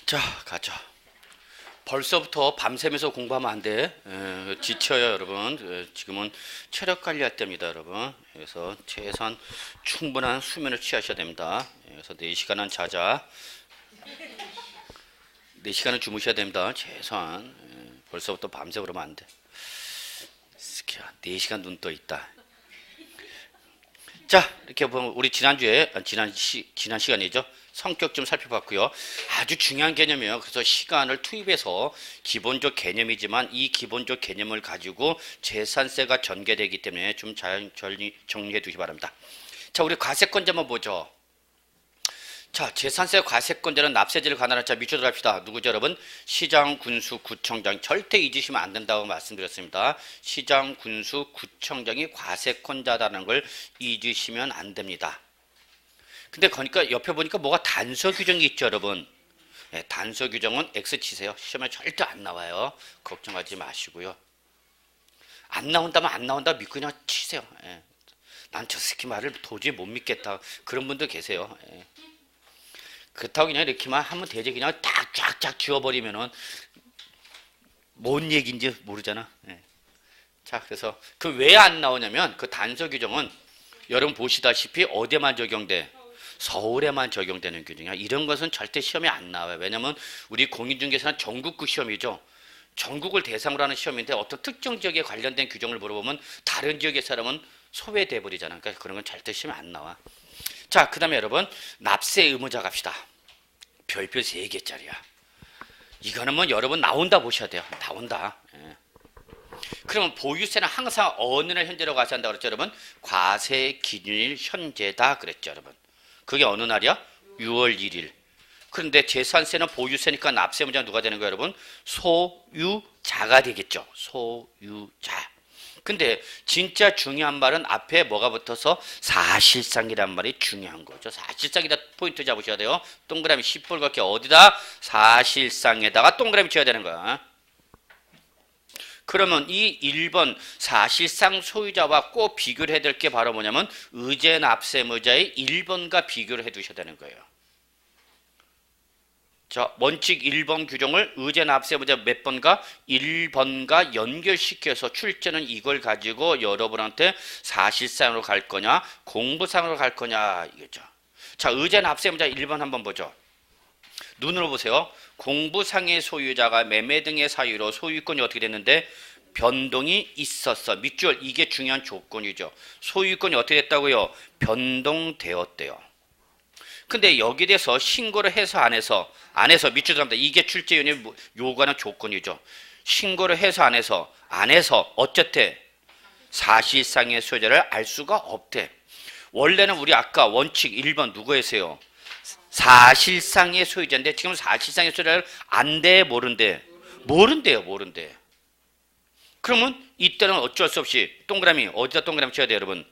자, 가자. 벌써부터 밤새면서 공부하면 안 돼. 지쳐요, 여러분. 지금은 체력 관리할 때입니다, 여러분. 그래서 최소한 충분한 수면을 취하셔야 됩니다. 그래서 4시간은 자자. 4시간은 주무셔야 됩니다. 최소한. 벌써부터 밤새 그러면 안 돼. 스키야, 4시간 눈 떠 있다. 자, 이렇게 보면 우리 지난주에 지난 시간이죠. 성격 좀 살펴봤고요. 아주 중요한 개념이에요. 그래서 시간을 투입해서 기본적 개념이지만 이 기본적 개념을 가지고 재산세가 전개되기 때문에 좀 잘 정리해 두시기 바랍니다. 자, 우리 과세권자 한번 보죠. 자, 재산세 과세권자는 납세지를 관할한 자 밑줄 합시다. 누구죠, 여러분? 시장, 군수, 구청장. 절대 잊으시면 안 된다고 말씀드렸습니다. 시장, 군수, 구청장이 과세권자라는 걸 잊으시면 안 됩니다. 근데 그러니까 옆에 보니까 뭐가 단서 규정이 있죠, 여러분. 단서 규정은 X 치세요. 시험에 절대 안 나와요. 걱정하지 마시고요. 안 나온다면 안 나온다 믿고 그냥 치세요. 난 저 새끼 말을 도저히 못 믿겠다. 그런 분들 계세요. 그렇다고 그냥 이렇게만 하면 되지. 그냥 딱 쫙쫙 지워버리면은 뭔 얘기인지 모르잖아. 자, 그래서 그 왜 안 나오냐면 그 단서 규정은 여러분 보시다시피 어디에만 적용돼? 서울에만 적용되는 규정이야. 이런 것은 절대 시험에 안 나와요. 왜냐면 우리 공인중개사는 전국구 시험이죠. 전국을 대상으로 하는 시험인데 어떤 특정 지역에 관련된 규정을 물어보면 다른 지역의 사람은 소외돼 버리잖아. 그러니까 그런 건 절대 시험에 안 나와. 자, 그 다음에 여러분 납세 의무자 갑시다. 별표 3개짜리야. 이거는 뭐 여러분 나온다 보셔야 돼요. 나온다. 그러면 보유세는 항상 어느 날 현재로 과세한다 그랬죠, 여러분? 과세 기준일 현재다 그랬죠, 여러분. 그게 어느 날이야? 6월 1일. 그런데 재산세는 보유세니까 납세 의무자는 누가 되는 거예요, 여러분? 소유자가 되겠죠. 소유자. 근데 진짜 중요한 말은 앞에 뭐가 붙어서 사실상이란 말이 중요한 거죠. 사실상이다 포인트 잡으셔야 돼요. 동그라미 시뻘겋게 어디다? 사실상에다가 동그라미 쳐야 되는 거야. 그러면 이 1번 사실상 소유자와 꼭 비교를 해야 될 게 바로 뭐냐면 의제납세의무자의 1번과 비교를 해 두셔야 되는 거예요. 자, 원칙 1번 규정을 의제납세의무자 몇 번가? 1번과 연결시켜서 출제는 이걸 가지고 여러분한테 사실상으로 갈 거냐 공부상으로 갈 거냐 이거죠. 자, 의제납세의무자 1번 한번 보죠. 눈으로 보세요. 공부상의 소유자가 매매 등의 사유로 소유권이 어떻게 됐는데 변동이 있었어. 밑줄 이게 중요한 조건이죠. 소유권이 어떻게 됐다고요? 변동되었대요. 근데 여기에 대해서 신고를 해서 안 해서 밑줄 들어갑니다. 이게 출제위원회 요구하는 조건이죠. 신고를 해서 안 해서 어쨌든 사실상의 소유자를 알 수가 없대. 원래는 우리 아까 원칙 1번 누구에서요? 사실상의 소유자인데 지금 사실상의 소유자를 안돼 모른대요. 그러면 이때는 어쩔 수 없이 동그라미 어디다 동그라미 쳐야 돼요, 여러분?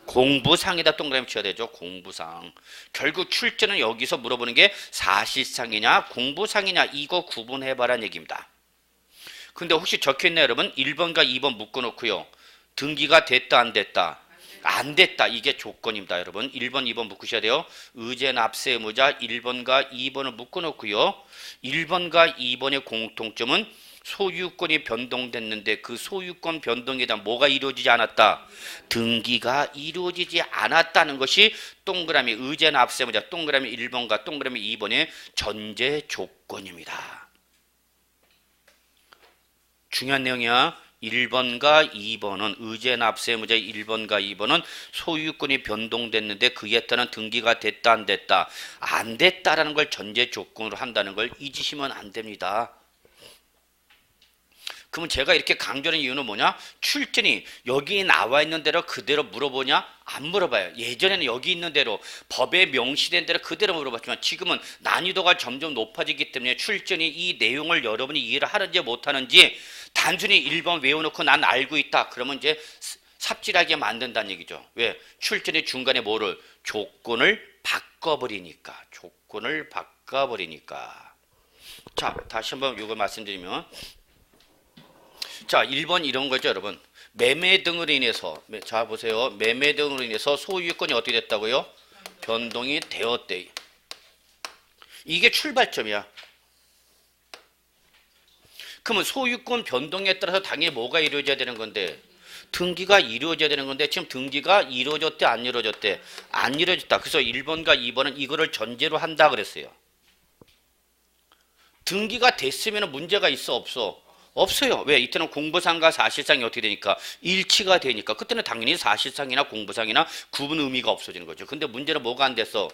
공부상에다 동그라미 쳐야 되죠. 공부상. 결국 출제는 여기서 물어보는 게 사실상이냐 공부상이냐 이거 구분해봐라는 얘기입니다. 근데 혹시 적혀있나요, 여러분? 1번과 2번 묶어놓고요. 등기가 됐다 안 됐다? 안 됐다. 이게 조건입니다, 여러분. 1번, 2번 묶으셔야 돼요. 의제납세 의무자 1번과 2번을 묶어놓고요. 1번과 2번의 공통점은 소유권이 변동됐는데 그 소유권 변동에 대한 뭐가 이루어지지 않았다? 등기가 이루어지지 않았다는 것이 동그라미 의제납세 의무자 동그라미 1번과 동그라미 2번의 전제 조건입니다. 중요한 내용이야. 1번과 2번은 의제납세 의무자의 1번과 2번은 소유권이 변동됐는데 그에 따른 등기가 됐다 안 됐다? 안 됐다라는 걸 전제 조건으로 한다는 걸 잊으시면 안 됩니다. 그러면 제가 이렇게 강조하는 이유는 뭐냐? 출전이 여기 나와 있는 대로 그대로 물어보냐? 안 물어봐요. 예전에는 여기 있는 대로 법에 명시된 대로 그대로 물어봤지만 지금은 난이도가 점점 높아지기 때문에 출전이 이 내용을 여러분이 이해를 하는지 못하는지 단순히 1번 외워놓고 난 알고 있다. 그러면 이제 삽질하게 만든다는 얘기죠. 왜? 출전이 중간에 뭐를? 조건을 바꿔버리니까. 자, 다시 한번 이걸 말씀드리면 자, 1번 이런 거죠, 여러분. 매매 등으로 인해서 자 보세요. 매매 등으로 인해서 소유권이 어떻게 됐다고요? 변동이 되었대. 이게 출발점이야. 그러면 소유권 변동에 따라서 당연히 뭐가 이루어져야 되는 건데? 등기가 이루어져야 되는 건데 지금 등기가 이루어졌대 안 이루어졌대? 안 이루어졌다. 그래서 1번과 2번은 이거를 전제로 한다 그랬어요. 등기가 됐으면 문제가 있어 없어? 없어요. 왜? 이때는 공부상과 사실상이 어떻게 되니까? 일치가 되니까. 그때는 당연히 사실상이나 공부상이나 구분 의미가 없어지는 거죠. 근데 문제는 뭐가 안 됐어?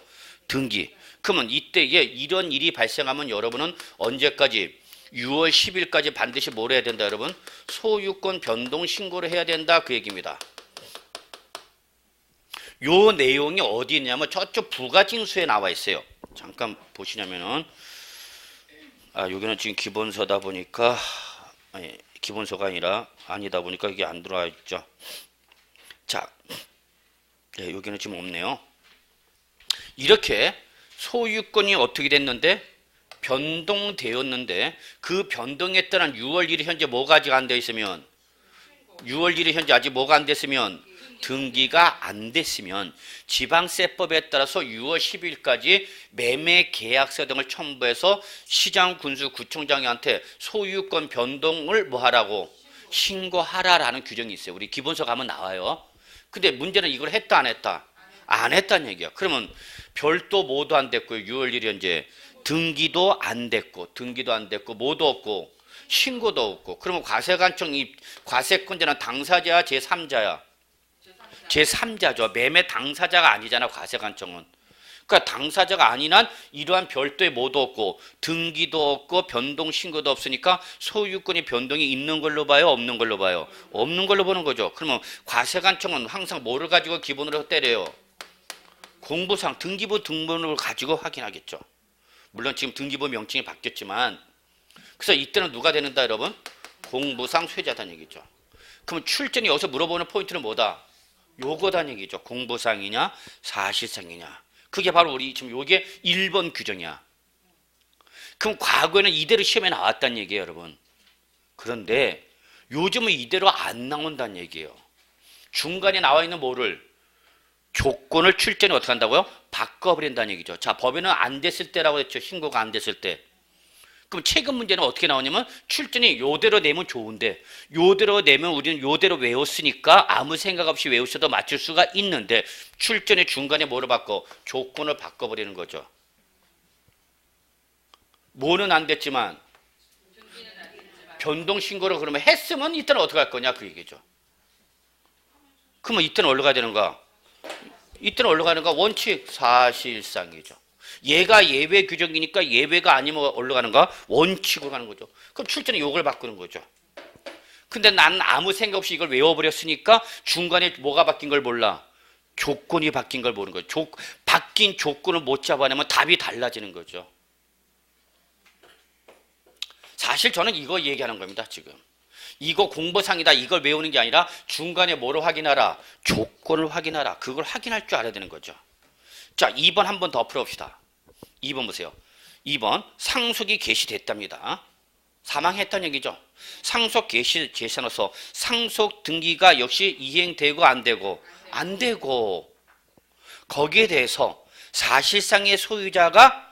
등기. 그러면 이때에 이런 일이 발생하면 여러분은 언제까지? 6월 10일까지 반드시 뭘 해야 된다 여러분? 소유권 변동 신고를 해야 된다 그 얘기입니다. 요 내용이 어디 있냐면 저쪽 부가징수에 나와 있어요. 잠깐 보시냐면은 여기는 지금 기본서다 보니까 아니, 기본서가 아니다 보니까 이게 안 들어와 있죠. 자, 네, 여기는 지금 없네요. 이렇게 소유권이 어떻게 됐는데? 변동되었는데 그 변동에 따른 6월 1일 현재 뭐가 아직 안 돼 있으면 6월 1일 현재 아직 뭐가 안 됐으면 등기가 안 됐으면 지방세법에 따라서 6월 10일까지 매매 계약서 등을 첨부해서 시장군수구청장한테 소유권 변동을 뭐 하라고 신고하라라는 규정이 있어요. 우리 기본서 가면 나와요. 근데 문제는 이걸 했다 안 했다? 안 했다는 얘기야. 그러면 별도 뭐도 안 됐고요. 6월 1일 현재 등기도 안 됐고 뭐도 없고 신고도 없고 그러면 과세권자는 당사자야 제3자야? 제3자죠. 매매 당사자가 아니잖아 과세관청은. 그러니까 당사자가 아닌 한 이러한 별도의 뭐도 없고 등기도 없고 변동 신고도 없으니까 소유권이 변동이 있는 걸로 봐요 없는 걸로 봐요? 없는 걸로 보는 거죠. 그러면 과세관청은 항상 뭐를 가지고 기본으로 때려요? 공부상 등기부 등본을 가지고 확인하겠죠. 물론 지금 등기부 명칭이 바뀌었지만 그래서 이때는 누가 되는다 여러분? 공부상 소유자다는 얘기죠. 그럼 출전이 여기서 물어보는 포인트는 뭐다? 요거다는 얘기죠. 공부상이냐 사실상이냐. 그게 바로 우리 지금 요게 1번 규정이야. 그럼 과거에는 이대로 시험에 나왔다는 얘기예요 여러분. 그런데 요즘은 이대로 안 나온다는 얘기예요. 중간에 나와 있는 뭐를 조건을 출전이 어떻게 한다고요? 바꿔버린다는 얘기죠. 자, 법에는 안 됐을 때라고 했죠. 신고가 안 됐을 때. 그럼 최근 문제는 어떻게 나오냐면 출전이 요대로 내면 좋은데 요대로 내면 우리는 요대로 외웠으니까 아무 생각 없이 외우셔도 맞출 수가 있는데 출전의 중간에 뭐를 바꿔? 조건을 바꿔버리는 거죠. 뭐는 안 됐지만 변동 신고를 그러면 했으면 이때는 어떻게 할 거냐 그 얘기죠. 그러면 이때는 어디로 가야 되는가? 이때는 어디로 가는가? 원칙 사실상이죠. 얘가 예외 규정이니까 예외가 아니면 어디로 가는가? 원칙으로 가는 거죠. 그럼 출전에 요걸 바꾸는 거죠. 근데 난 아무 생각 없이 이걸 외워버렸으니까 중간에 뭐가 바뀐 걸 몰라. 조건이 바뀐 걸 모르는 거죠. 바뀐 조건을 못 잡아내면 답이 달라지는 거죠. 사실 저는 이거 얘기하는 겁니다. 지금. 이거 공부상이다 이걸 외우는 게 아니라 중간에 뭐를 확인하라? 조건을 확인하라. 그걸 확인할 줄 알아야 되는 거죠. 자, 2번 한 번 더 풀어봅시다. 2번 보세요. 2번 상속이 개시됐답니다. 사망했다는 얘기죠. 상속 개시 제시하면서 상속 등기가 역시 이행되고 안 되고 안 되고 거기에 대해서 사실상의 소유자가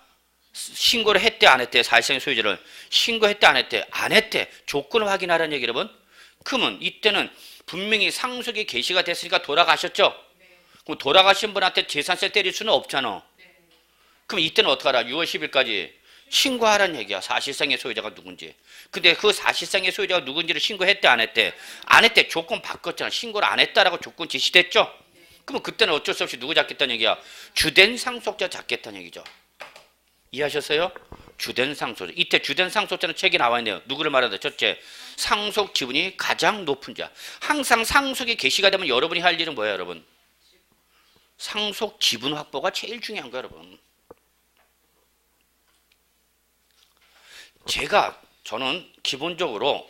신고를 했대 안 했대? 사실상의 소유자를 신고했대 안 했대? 안 했대. 조건을 확인하라는 얘기 여러분. 그러면 이때는 분명히 상속이 개시가 됐으니까 돌아가셨죠? 그럼 돌아가신 분한테 재산세 때릴 수는 없잖아. 그럼 이때는 어떻게 하라? 6월 10일까지 신고하라는 얘기야. 사실상의 소유자가 누군지. 근데 그 사실상의 소유자가 누군지를 신고했대 안 했대? 안 했대. 조건 바꿨잖아. 신고를 안 했다라고 조건 제시됐죠? 그러면 그때는 어쩔 수 없이 누구 잡겠다는 얘기야? 주된 상속자 잡겠다는 얘기죠. 이해하셨어요? 주된 상속자. 이때 주된 상속자는 책에 나와 있네요. 누구를 말하는데? 첫째, 상속 지분이 가장 높은 자. 항상 상속이 개시가 되면 여러분이 할 일은 뭐예요, 여러분? 상속 지분 확보가 제일 중요한 거예요, 여러분. 저는 기본적으로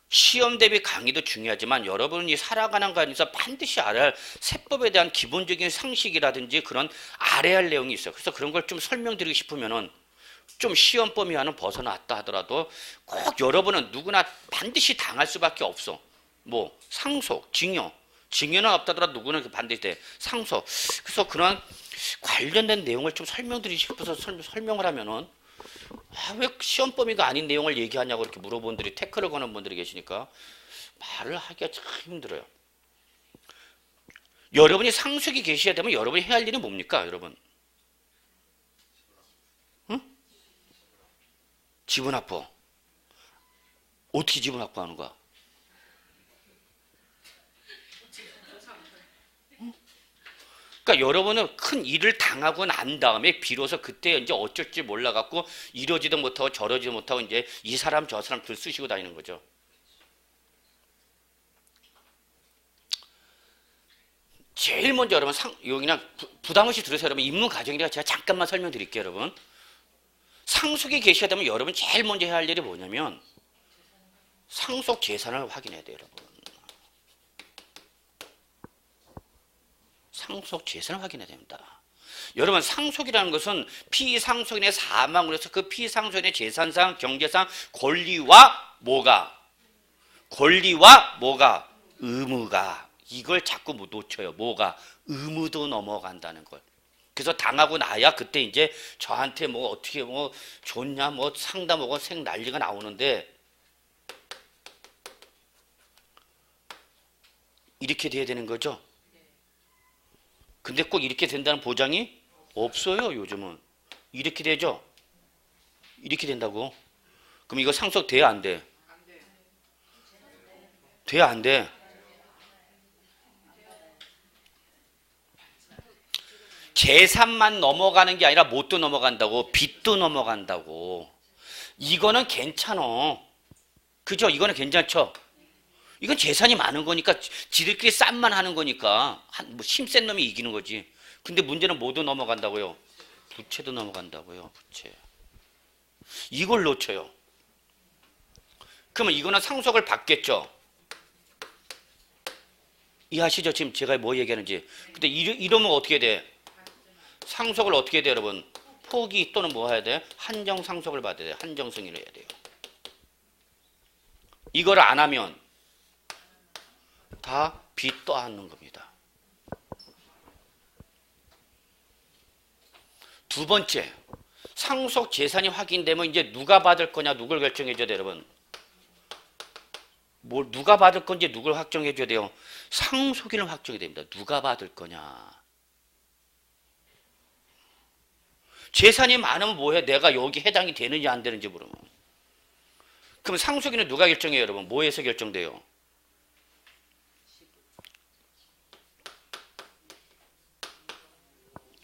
시험 대비 강의도 중요하지만 여러분이 살아가는 과정에서 반드시 알아야 할 세법에 대한 기본적인 상식이라든지 그런 알아야 할 내용이 있어요. 그래서 그런 걸 좀 설명드리고 싶으면은 좀 시험 범위와는 벗어났다 하더라도 꼭 여러분은 누구나 반드시 당할 수밖에 없어. 뭐 상속, 징여는 없다더라도 누구는 반드시 돼. 상속. 그래서 그런 관련된 내용을 좀 설명드리고 싶어서 설명을 하면은 왜 시험 범위가 아닌 내용을 얘기하냐고 이렇게 물어본 분들이 태클을 거는 분들이 계시니까 말을 하기가 참 힘들어요. 여러분이 상속이 계셔야 되면 여러분이 해야 할 일은 뭡니까, 여러분? 응? 지분 확보. 어떻게 지분 확보하는 거야? 그러니까 여러분은 큰 일을 당하고 난 다음에 비로소 그때 이제 어쩔 줄 몰라갖고 이러지도 못하고 저러지도 못하고 이제 이 사람 저 사람 들 쓰시고 다니는 거죠. 제일 먼저 여러분 여기 그냥 부담 없이 들으세요. 여러분 입문 과정이라 제가 잠깐만 설명드릴게요. 여러분 상속이 계셔야 되면 여러분 제일 먼저 해야 할 일이 뭐냐면 상속 재산을 확인해야 돼요. 여러분 상속 재산을 확인해야 됩니다. 여러분 상속이라는 것은 피상속인의 사망으로 해서 그 피상속인의 재산상 경제상 권리와 뭐가 의무가 이걸 자꾸 못 놓쳐요. 뭐가 의무도 넘어간다는 걸. 그래서 당하고 나야 그때 이제 저한테 뭐 어떻게 뭐 좋냐 뭐 상담 오고 생 난리가 나오는데 이렇게 돼야 되는 거죠. 근데 꼭 이렇게 된다는 보장이 없어요. 요즘은 이렇게 되죠. 이렇게 된다고. 그럼 이거 상속 돼야 안 돼? 돼야 안 돼? 재산만 넘어가는 게 아니라 뭣도 넘어간다고. 빚도 넘어간다고. 이거는 괜찮어. 그죠? 이거는 괜찮죠? 이건 재산이 많은 거니까 지들끼리 싼만 하는 거니까 뭐 힘센 놈이 이기는 거지. 근데 문제는 뭐도 넘어간다고요? 부채도 넘어간다고요. 부채. 이걸 놓쳐요. 그러면 이거는 상속을 받겠죠. 이해하시죠? 지금 제가 뭐 얘기하는지. 근데 이러면 어떻게 돼? 상속을 어떻게 해야 돼요, 여러분? 포기 또는 뭐 해야 돼? 한정 상속을 받아야 돼요. 한정 승인을 해야 돼요. 이걸 안 하면 다 빚 떠안는 겁니다. 두 번째, 상속 재산이 확인되면 이제 누가 받을 거냐, 누굴 결정해 줘야 돼요, 여러분? 뭘 누가 받을 건지 누굴 확정해 줘야 돼요? 상속인을 확정해야 됩니다. 누가 받을 거냐. 재산이 많으면 뭐해? 내가 여기 해당이 되는지 안 되는지 물으면. 그럼 상속인은 누가 결정해요, 여러분? 뭐에서 결정돼요?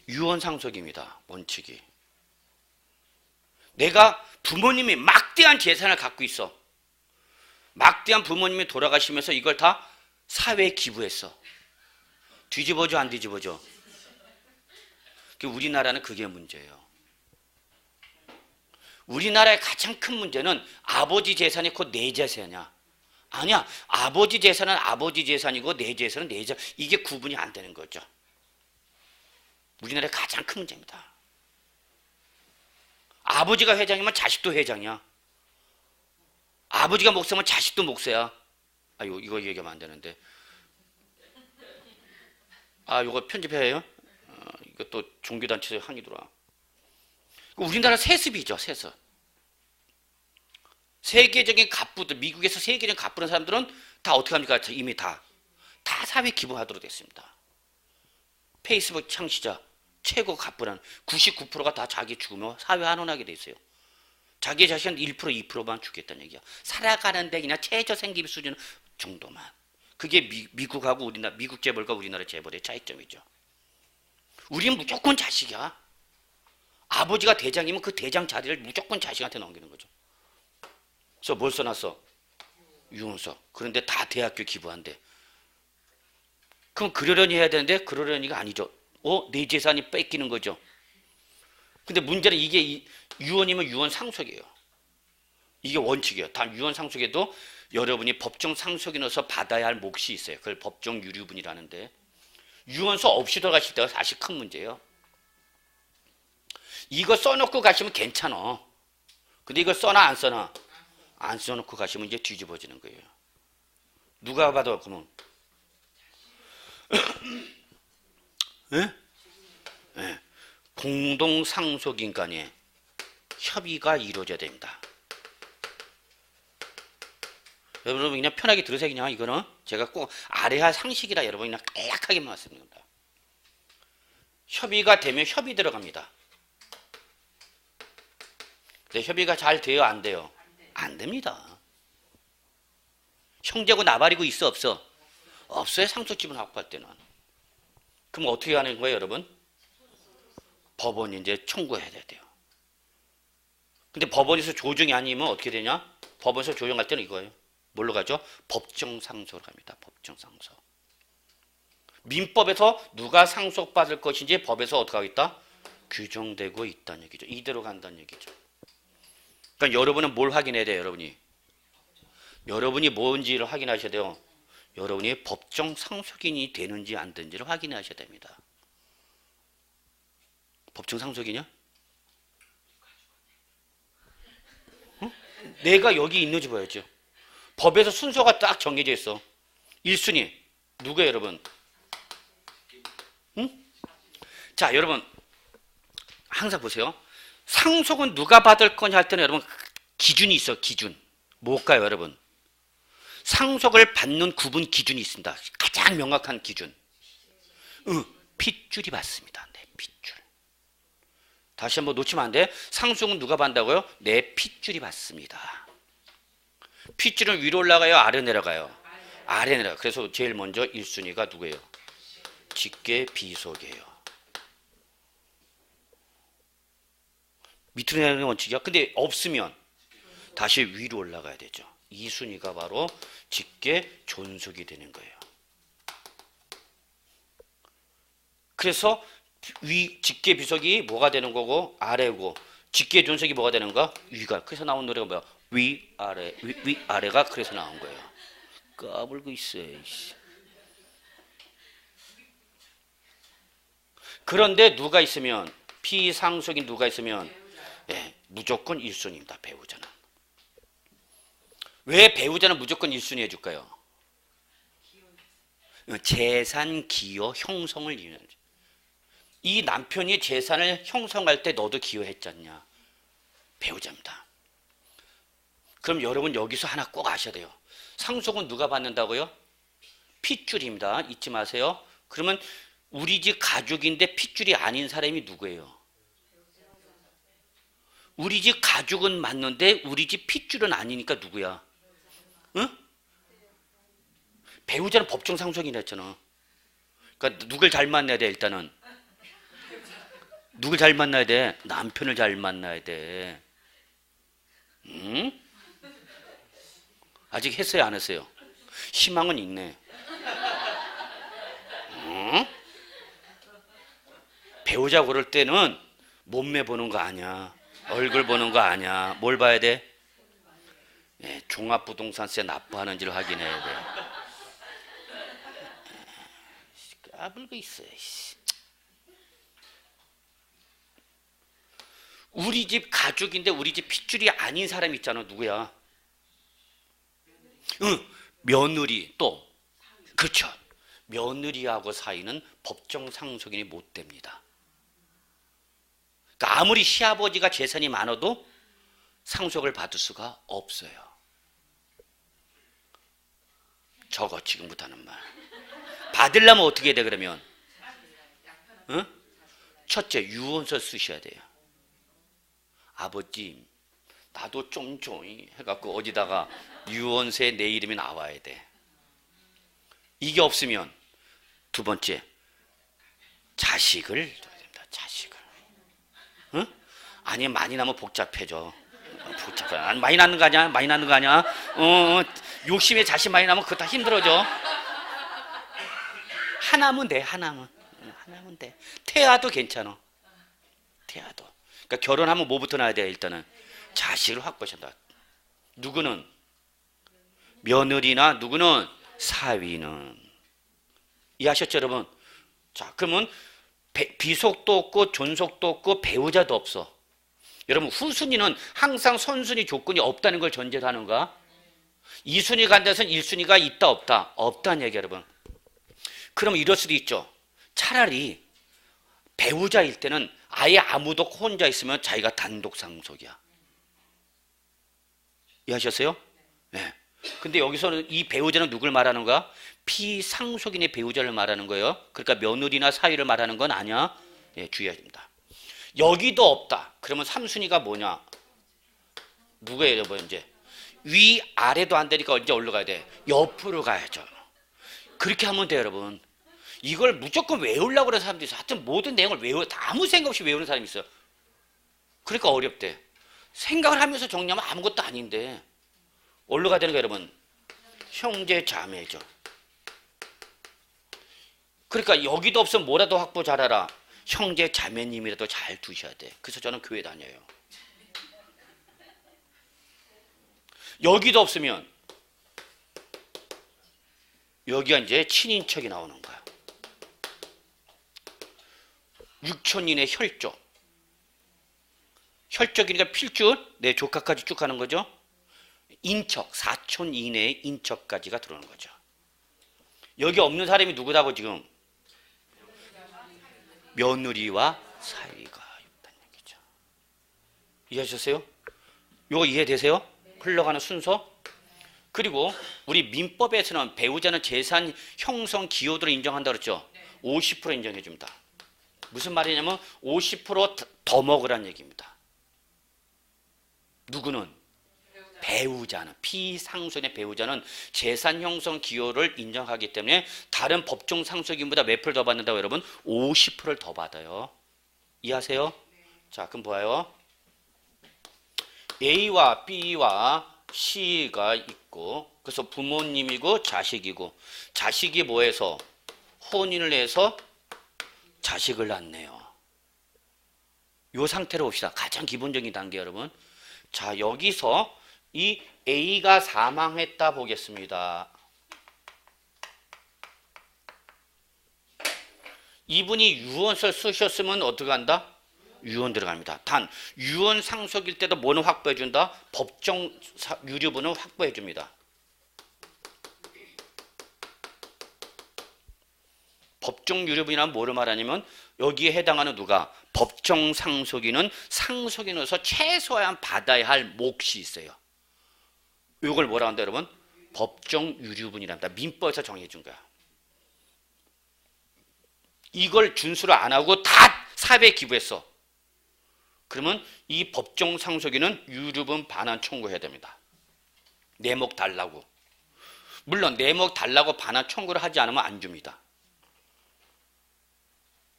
유언상속입니다. 원칙이. 내가 부모님이 막대한 재산을 갖고 있어. 막대한 부모님이 돌아가시면서 이걸 다 사회에 기부했어. 뒤집어져 안 뒤집어져? 우리나라는 그게 문제예요. 우리나라의 가장 큰 문제는 아버지 재산이 곧 내 재산이야. 아니야. 아버지 재산은 아버지 재산이고 내 재산은 내 재산. 이게 구분이 안 되는 거죠. 우리나라의 가장 큰 문제입니다. 아버지가 회장이면 자식도 회장이야. 아버지가 목사면 자식도 목사야. 이거 얘기하면 안 되는데. 이거 편집해야 해요? 이거 또 종교단체에서 항의 들어와. 우리나라 세습이죠, 세습. 세계적인 갑부들, 미국에서 세계적인 갑부는 사람들은 다 어떻게 합니까? 이미 다 사회 기부하도록 됐습니다. 페이스북 창시자, 최고 갑부란 99%가 다 자기 죽으면 사회 환원하게 돼 있어요. 자기 자신은 1%, 2%만 주겠다는 얘기야. 살아가는데 그냥 최저 생계비 수준 정도만. 그게 미국하고 우리나라, 미국 재벌과 우리나라 재벌의 차이점이죠. 우리는 무조건 자식이야. 아버지가 대장이면 그 대장 자리를 무조건 자식한테 넘기는 거죠. 그래서 뭘 써놨어? 유언서. 그런데 다 대학교 기부한대. 그럼 그러려니 해야 되는데 그러려니가 아니죠. 내 재산이 뺏기는 거죠. 근데 문제는 이게 유언이면 유언 상속이에요. 이게 원칙이에요. 다 유언 상속에도 여러분이 법정 상속인으로서 받아야 할 몫이 있어요. 그걸 법정 유류분이라는데 유언서 없이 돌아가실 때가 사실 큰 문제예요. 이거 써놓고 가시면 괜찮아. 근데 이걸 써나 안 써나? 안 써놓고 가시면 이제 뒤집어지는 거예요. 누가 봐도 그러면 예? 예. 공동상속인간이 협의가 이루어져야 됩니다. 여러분 그냥 편하게 들으세요. 그냥 이거는 제가 꼭 알아야 상식이라 여러분 그냥 간략하게 말씀드립니다. 협의가 되면 협의 들어갑니다. 근데 협의가 잘 돼요? 안 돼요? 안 됩니다. 형제고 나발이고 있어 없어? 없어요. 상속지분 확보할 때는. 그럼 어떻게 하는 거예요 여러분? 법원이 이제 청구해야 돼요. 근데 법원에서 조정이 아니면 어떻게 되냐? 법원에서 조정할 때는 이거예요. 뭘로 가죠? 법정상소로 갑니다. 법정상소. 민법에서 누가 상속받을 것인지 법에서 어떻게 하고 있다? 규정되고 있다는 얘기죠. 이대로 간다는 얘기죠. 그러니까 여러분은 뭘 확인해야 돼요? 여러분이 뭔지를 확인하셔야 돼요. 여러분이 법정 상속인이 되는지 안 되는지를 확인하셔야 됩니다. 법정 상속이냐? 응? 내가 여기 있는지 봐야죠. 법에서 순서가 딱 정해져 있어. 1순위 누구예요 여러분? 응? 자 여러분 항상 보세요. 상속은 누가 받을 거냐 할 때는 여러분 기준이 있어. 기준 뭘까요 여러분? 상속을 받는 구분 기준이 있습니다. 가장 명확한 기준. 핏줄이 받습니다. 내 핏줄. 다시 한번 놓치면 안 돼. 상속은 누가 받는다고요? 내 핏줄이 받습니다. 핏줄은 위로 올라가요? 아래 내려가요? 아래 내려가요. 그래서 제일 먼저 1순위가 누구예요? 직계 비속이에요. 밑으로 내려가는 원칙이야. 근데 없으면 다시 위로 올라가야 되죠. 2순위가 바로 직계 존속이 되는 거예요. 그래서 직계 비속이 뭐가 되는 거고 아래고 직계 존속이 뭐가 되는 거? 위가. 그래서 나온 노래가 뭐야? 위아래 위아래가 그래서 나온 거예요. 까불고 있어요. 그런데 누가 있으면 피상속인 누가 있으면 무조건 1순위입니다. 배우자는. 왜 배우자는 무조건 1순위 해줄까요? 재산 기여 형성을 이유는 이 남편이 재산을 형성할 때 너도 기여했잖냐? 배우자입니다. 그럼 여러분 여기서 하나 꼭 아셔야 돼요. 상속은 누가 받는다고요? 핏줄입니다. 잊지 마세요. 그러면 우리 집 가족인데 핏줄이 아닌 사람이 누구예요? 우리 집 가족은 맞는데 우리 집 핏줄은 아니니까 누구야? 응? 배우자는 법정 상속이라 했잖아. 그러니까 누굴 잘 만나야 돼 일단은. 누굴 잘 만나야 돼? 남편을 잘 만나야 돼. 응? 아직 했어요 안 했어요? 희망은 있네. 응? 배우자 고를 때는 몸매 보는 거 아니야. 얼굴 보는 거 아니야. 뭘 봐야 돼? 종합부동산세 납부하는지를 확인해야 돼. 까불고 있어요. 우리 집 가족인데 우리 집 핏줄이 아닌 사람 있잖아. 누구야? 며느리 또 그렇죠. 며느리하고 사이는 법정 상속인이 못 됩니다. 그러니까 아무리 시아버지가 재산이 많아도 상속을 받을 수가 없어요. 저거 지금부터 하는 말. 받으려면 어떻게 해야 돼 그러면? 첫째 유언서 쓰셔야 돼요. 아버지 나도 좀 해갖고 어디다가 유언서에 내 이름이 나와야 돼. 이게 없으면 두 번째 자식을 줘야 됩니다. 자식을. 아니 많이 나면 복잡해져. 복잡해. 많이 낳는 거 아니야? 많이 낳는 거 아니야? 욕심에 자식 많이 나면 그거 다 힘들어져. 하나면 돼. 하나면 돼. 태아도 괜찮아. 태아도. 그러니까 결혼하면 뭐부터 나야 돼? 일단은 자식을 확보한다. 누구는 며느리나 누구는 사위는. 이해하셨죠 여러분? 자 그러면 비속도 없고 존속도 없고 배우자도 없어. 여러분 후순위는 항상 선순위 조건이 없다는 걸 전제로 하는가? 2순위 간다서는 1순위가 있다 없다? 없다는 얘기 여러분. 그럼 이럴 수도 있죠. 차라리 배우자일 때는 아예 아무도 혼자 있으면 자기가 단독 상속이야. 이해하셨어요? 네. 근데 여기서는 이 배우자는 누굴 말하는 거야? 피상속인의 배우자를 말하는 거예요. 그러니까 며느리나 사위를 말하는 건 아니야. 예, 주의해야 됩니다. 여기도 없다. 그러면 3순위가 뭐냐? 누구예요, 여러분? 이제 위 아래도 안 되니까 언제 올라가야 돼? 옆으로 가야죠. 그렇게 하면 돼요, 여러분. 이걸 무조건 외우려고 그러는 사람도 있어요. 하여튼 모든 내용을 아무 생각 없이 외우는 사람이 있어요. 그러니까 어렵대. 생각을 하면서 정리하면 아무것도 아닌데 올라가야 되는 거 여러분. 형제 자매죠. 그러니까 여기도 없으면 뭐라도 확보 잘하라. 형제 자매님이라도 잘 두셔야 돼. 그래서 저는 교회 다녀요. 여기도 없으면 여기가 이제 친인척이 나오는 거야. 육촌인의 혈족. 혈족이니까 필줄, 내 조카까지 쭉 가는 거죠. 인척, 사촌 이내의 인척까지가 들어오는 거죠. 여기 없는 사람이 누구다고 지금? 며느리와 사위가 있다는 얘기죠. 이해하셨어요? 이거 이해되세요? 흘러가는 순서? 그리고 우리 민법에서는 배우자는 재산 형성 기여도를 인정한다 그랬죠? 50% 인정해 줍니다. 무슨 말이냐면 50%더 먹으란 얘기입니다. 누구는? 배우자는, 피상속인의 배우자는 재산 형성 기여를 인정하기 때문에 다른 법정 상속인보다 몇 프를 더 받는다고 여러분? 50%를 더 받아요. 이해하세요? 자, 그럼 봐요. A와 B와 C가 있고, 그래서 부모님이고 자식이고, 자식이 뭐해서? 혼인을 해서 자식을 낳네요. 이 상태로 봅시다. 가장 기본적인 단계 여러분. 자, 여기서 이 A가 사망했다 보겠습니다. 이분이 유언서를 쓰셨으면 어떻게 한다? 유언 들어갑니다. 단 유언 상속일 때도 뭐는 확보해 준다? 법정 유류분은 확보해 줍니다. 법정 유류분이란 뭐를 말하냐면 여기에 해당하는 누가? 법정 상속인은 상속인으로서 최소한 받아야 할 몫이 있어요. 이걸 뭐라 한다 여러분? 법정 유류분이란다. 민법에서 정해 준 거야. 이걸 준수를 안 하고 다 사회에 기부했어. 그러면 이 법정 상속인은 유류분 반환 청구해야 됩니다. 내목 달라고. 물론 내목 달라고 반환 청구를 하지 않으면 안 줍니다.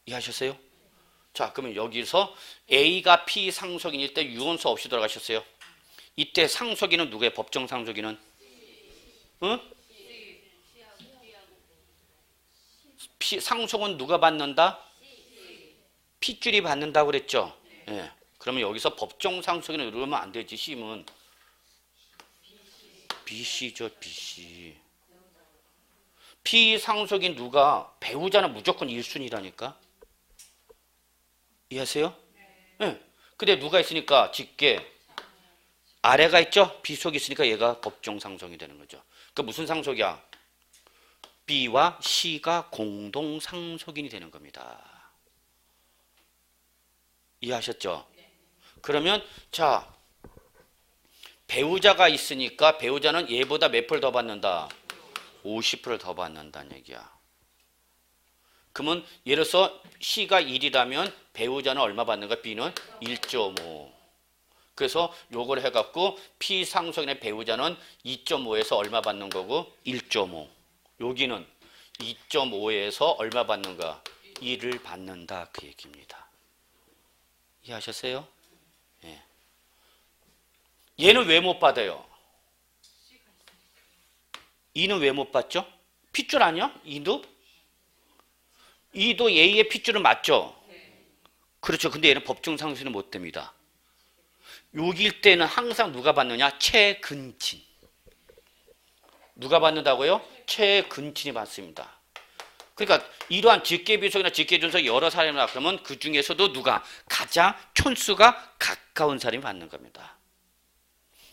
이해하셨어요? 자, 그러면 여기서 A가 피상속인일 때 유언서 없이 돌아가셨어요. 이때 상속인은 누구예요? 법정 상속인은? 응? 상속은 누가 받는다? 핏줄이 받는다고 그랬죠? 예. 그러면 여기서 법정 상속인을 누르면 안 되지. C는 B씨죠, B씨. 피상속인 누가? 배우자는 무조건 1순위라니까. 이해하세요? 네. 근데 누가 있으니까 직계 아래가 있죠? B속이 있으니까 얘가 법정 상속이 되는 거죠. 그러니까 무슨 상속이야? B와 C가 공동 상속인이 되는 겁니다. 이해하셨죠? 그러면 자, 배우자가 있으니까 배우자는 얘보다 몇 프를 더 받는다? 50%를 더 받는다는 얘기야. 그러면 예를 들어서 C가 1이라면 배우자는 얼마 받는 거야? B는 1.5. 그래서 요걸 해갖고 피상속인의 배우자는 2.5에서 얼마 받는 거고? 1.5. 여기는 2.5에서 얼마 받는 거야? 1을 받는다 그 얘기입니다. 이해하셨어요? 예. 얘는 왜 못 받아요? 이는 왜 못 받죠? 핏줄 아니야? 이도 A의 핏줄은 맞죠? 그렇죠. 근데 얘는 법정 상속인은 못 됩니다. 여기일 때는 항상 누가 받느냐? 최근친. 누가 받는다고요? 최근친이 받습니다. 그러니까 이러한 직계비속이나 직계준속이 여러 사람이 나 그러면 그 중에서도 누가 가장 촌수가 가까운 사람이 받는 겁니다.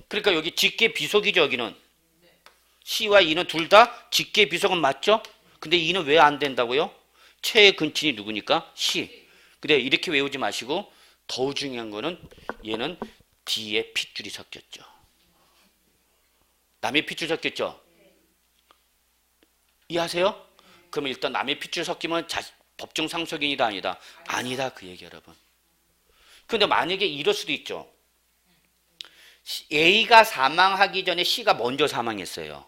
그러니까 여기 직계비속이죠. 여기는 C와 E는 둘 다 직계비속은 맞죠? 근데 E는 왜 안 된다고요? 최근친이 누구니까? C. 근데 이렇게 외우지 마시고 더 중요한 거는 얘는 D에 핏줄이 섞였죠. 남의 핏줄 섞였죠? 이해하세요? 그러면 일단 남의 핏줄 섞이면 법정 상속인이다 아니다? 아니다 그 얘기 여러분. 근데 만약에 이럴 수도 있죠. A가 사망하기 전에 C가 먼저 사망했어요.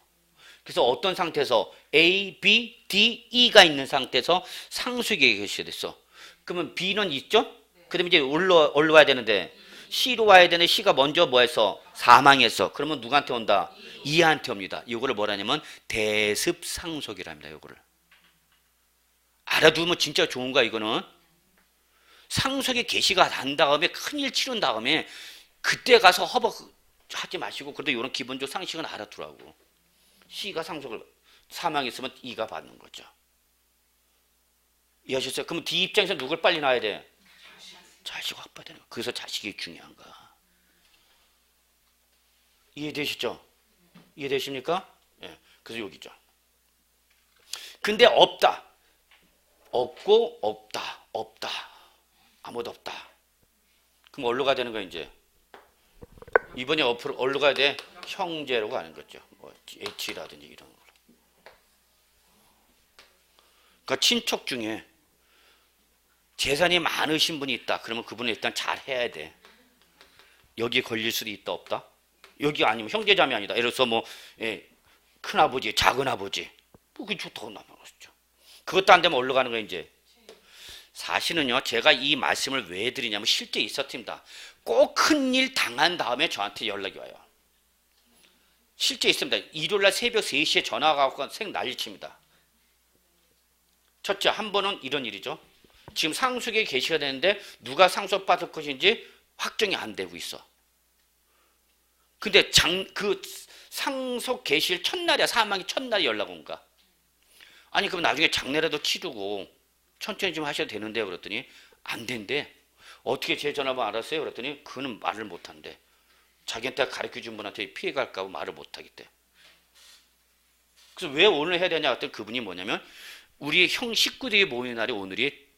그래서 어떤 상태에서 A, B, D, E가 있는 상태에서 상속이 계셔야 됐어. 그러면 B는 있죠? 그 다음에 이제 올라와야 되는데 C로 와야 되는데 C가 먼저 뭐 했어? 사망했어. 그러면 누구한테 온다? E한테 옵니다. 이거를 뭐라냐면 대습상속이랍니다. 이거를. 알아두면 진짜 좋은 거야 이거는. 상속의 계시가 난 다음에 큰일 치른 다음에 그때 가서 허벅하지 마시고 그래도 이런 기본적 상식은 알아두라고. C가 상속을 사망했으면 E가 받는 거죠. 이해하셨어요? 그러면 D 입장에서 누굴 빨리 낳아야 돼? 자식 확보해야 되는 거야. 그래서 자식이 중요한가. 이해되시죠? 이해되십니까? 예. 그래서 여기죠. 근데 없다. 없고 없다. 없다. 아무도 없다. 그럼 어디로 가야 되는 거야 이제? 이번에 어디로 가야 돼? 형제로 가는 거죠. 뭐 H라든지 이런 거. 그러니까 친척 중에 재산이 많으신 분이 있다. 그러면 그분은 일단 잘 해야 돼. 여기에 걸릴 수도 있다 없다? 여기 아니면 형제자매 아니다. 예를 들어서 뭐 큰아버지, 작은아버지. 뭐 그게 좋다고 나누는 것이죠. 그것도 안 되면 어디로 가는 거예요 이제? 사실은요. 제가 이 말씀을 왜 드리냐면 실제 있었습니다. 꼭 큰일 당한 다음에 저한테 연락이 와요. 실제 있습니다. 일요일날 새벽 3시에 전화가 와서 생 난리칩니다. 첫째, 한 번은 이런 일이죠. 지금 상속에 계셔야 되는데 누가 상속받을 것인지 확정이 안 되고 있어. 근데 그 상속 계실 첫날이야. 사망이 첫날에 연락 온 거야. 아니 그럼 나중에 장례라도 치르고 천천히 좀 하셔도 되는데 그랬더니 안 된대. 어떻게 제 전화번호 알았어요? 그랬더니 그는 말을 못한대. 자기한테 가르쳐준 분한테 피해갈까 봐 말을 못하겠대. 그래서 왜 오늘 해야 되냐 했더니 그분이 뭐냐면 우리 형 식구들이 모이는 날이 오늘이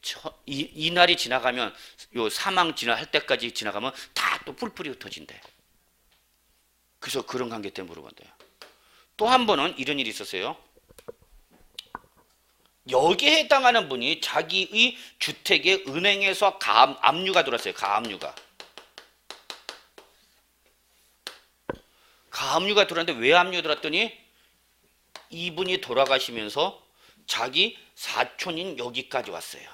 이 날이 지나가면 요 사망 할 때까지 지나가면 다 또 뿔뿔이 흩어진대. 그래서 그런 관계 때문에 물어본대요. 또 한 번은 이런 일이 있었어요. 여기에 해당하는 분이 자기의 주택에 은행에서 압류가 들어왔어요. 가압류가. 가압류가 들어왔는데 왜 압류 들어왔더니 이분이 돌아가시면서 자기 사촌인 여기까지 왔어요.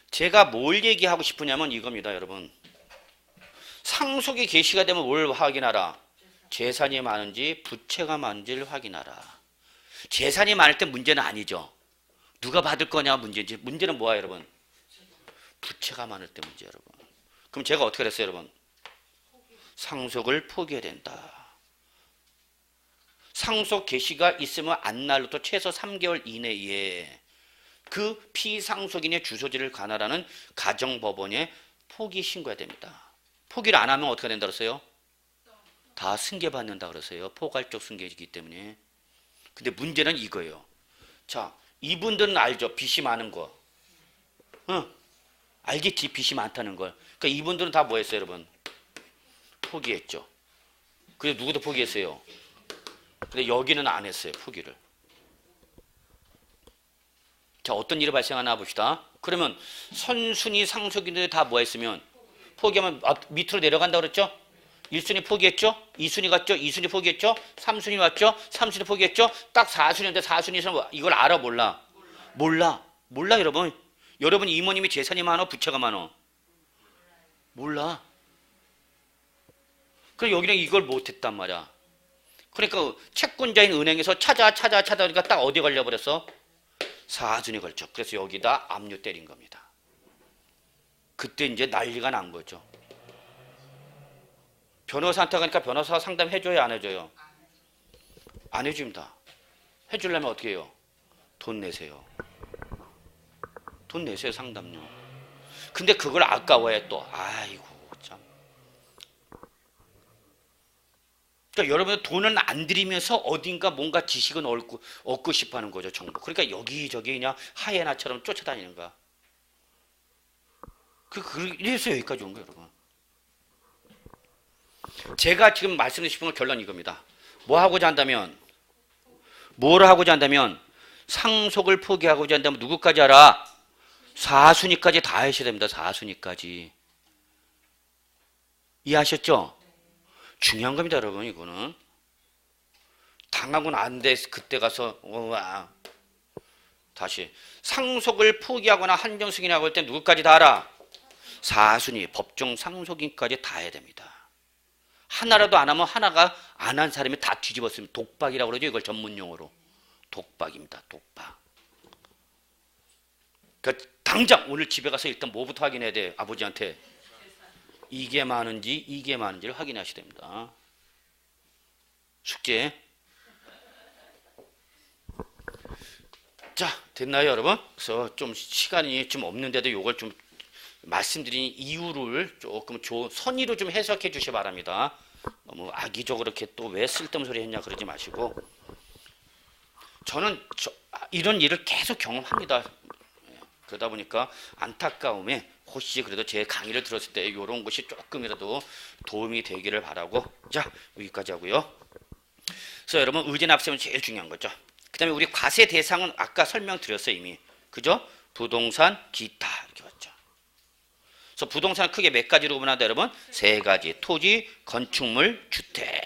제가 뭘 얘기하고 싶으냐면 이겁니다, 여러분. 상속이 계시가 되면 뭘 확인하라? 재산이 많은지 부채가 많은지를 확인하라. 재산이 많을 때 문제는 아니죠. 누가 받을 거냐 문제지. 문제는 뭐야, 여러분? 부채가 많을 때 문제, 여러분. 그럼 제가 어떻게 했어요, 여러분? 상속을 포기해야 된다. 상속 개시가 있으면 안날로부터 최소 3개월 이내에 그 피상속인의 주소지를 관할하는 가정법원에 포기 신고해야 됩니다. 포기를 안 하면 어떻게 된다 그랬어요? 다 승계받는다 그랬어요. 포괄적 승계이기 때문에. 근데 문제는 이거예요. 자, 이분들은 알죠. 빚이 많은 거. 알겠지. 빚이 많다는 걸. 그러니까 이분들은 다 뭐 했어요, 여러분? 포기했죠. 그래서 누구도 포기했어요. 근데 여기는 안 했어요. 포기를. 자, 어떤 일이 발생하나 봅시다. 그러면 선순위 상속인들이 다 뭐 했으면 포기하면 밑으로 내려간다 그랬죠? 1순위 포기했죠? 2순위 갔죠? 2순위 포기했죠? 3순위 왔죠? 3순위 포기했죠? 딱 4순위인데 4순위에서 이걸 알아 몰라? 몰라. 몰라 여러분. 여러분 이모님이 재산이 많아? 부채가 많아? 몰라. 그럼 여기는 이걸 못했단 말이야. 그러니까 채권자인 은행에서 찾아니까 딱 어디 걸려버렸어? 4순위 걸쳐. 그래서 여기다 압류 때린 겁니다. 그때 이제 난리가 난 거죠. 변호사한테 가니까 변호사가 상담해줘요, 안 해줘요? 안 해줍니다. 해주려면 어떻게 해요? 돈 내세요. 돈 내세요, 상담료. 근데 그걸 아까워해 또. 아이고 참. 그러니까 여러분 돈은 안 들이면서 어딘가 뭔가 지식은 얻고 싶어 하는 거죠, 정보. 그러니까 여기저기 그냥 하이에나처럼 쫓아다니는 거야. 이래서 여기까지 온 거예요, 여러분. 제가 지금 말씀드리고 싶은 건 결론이 이겁니다. 뭐 하고자 한다면, 뭘 하고자 한다면, 상속을 포기하고자 한다면 누구까지 하라? 사순위까지 다 하셔야 됩니다. 사순위까지. 이해하셨죠? 중요한 겁니다, 여러분. 이거는 당하고는 안 돼. 그때 가서 다시 상속을 포기하거나 한정 승인하고 할 때 누구까지 다 하라? 사순위, 법정 상속인까지 다 해야 됩니다. 하나라도 안 하면 하나가 안 한 사람이 다 뒤집었으면 독박이라고 그러죠. 이걸 전문 용어로 독박입니다. 독박. 그러니까 당장 오늘 집에 가서 일단 뭐부터 확인해야 돼? 아버지한테 이게 많은지를 확인하셔야 됩니다. 숙제. 자, 됐나요, 여러분? 그래서 좀 시간이 좀 없는데도 이걸 좀 말씀드린 이유를 조금 선의로 좀 해석해 주시기 바랍니다. 너무 악의적으로 이렇게 또 왜 쓸데없는 소리 했냐 그러지 마시고. 저는 이런 일을 계속 경험합니다. 그러다 보니까 안타까움에 혹시 그래도 제 강의를 들었을 때 이런 것이 조금이라도 도움이 되기를 바라고. 자, 여기까지 하고요. 그래서 여러분 의제납세는 제일 중요한 거죠. 그 다음에 우리 과세 대상은 아까 설명드렸어요 이미. 그죠? 부동산, 기타 이렇게 봤죠. 그래서 부동산은 크게 몇 가지로 구분한다 여러분? 세 가지. 토지, 건축물, 주택.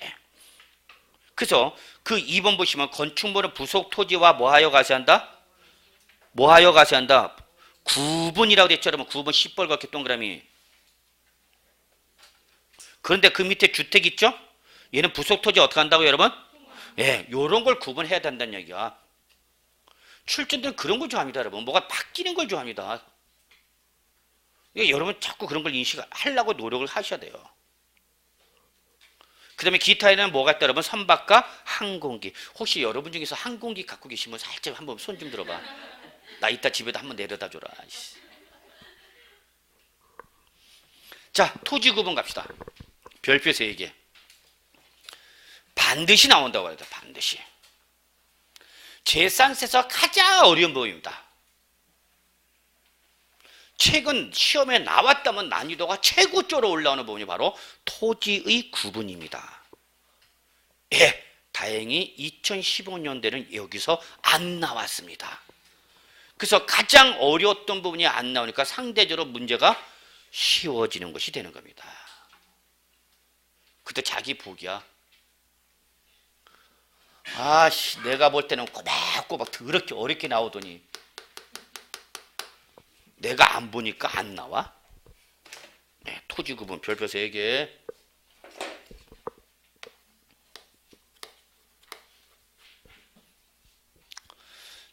그래서 그 2번 보시면 건축물은 부속 토지와 뭐하여 과세한다? 뭐하여 과세한다? 구분이라고 됐죠 여러분. 구분 10벌겋게 동그라미. 그런데 그 밑에 주택 있죠? 얘는 부속 토지 어떻게 한다고요 여러분? 예, 요런 걸 구분해야 된다는 얘기야. 출전들은 그런 걸 좋아합니다 여러분. 뭐가 바뀌는 걸 좋아합니다. 여러분 자꾸 그런 걸 인식하려고 노력을 하셔야 돼요. 그 다음에 기타에는 뭐가 있다 여러분? 선박과 항공기. 혹시 여러분 중에서 항공기 갖고 계시면 살짝 한번 손 좀 들어봐. 나 이따 집에다 한번 내려다 줘라. 자, 토지 구분 갑시다. 별표 3개. 반드시 나온다고 해야 돼. 반드시. 재산세에서 가장 어려운 부분입니다. 최근 시험에 나왔다면 난이도가 최고조로 올라오는 부분이 바로 토지의 구분입니다. 예, 다행히 2015년대는 여기서 안 나왔습니다. 그래서 가장 어려웠던 부분이 안 나오니까 상대적으로 문제가 쉬워지는 것이 되는 겁니다. 그때 자기 복이야. 아씨, 내가 볼 때는 꼬박꼬박 더럽게 어렵게 나오더니 내가 안 보니까 안 나와? 네, 토지 구분 별표 3개.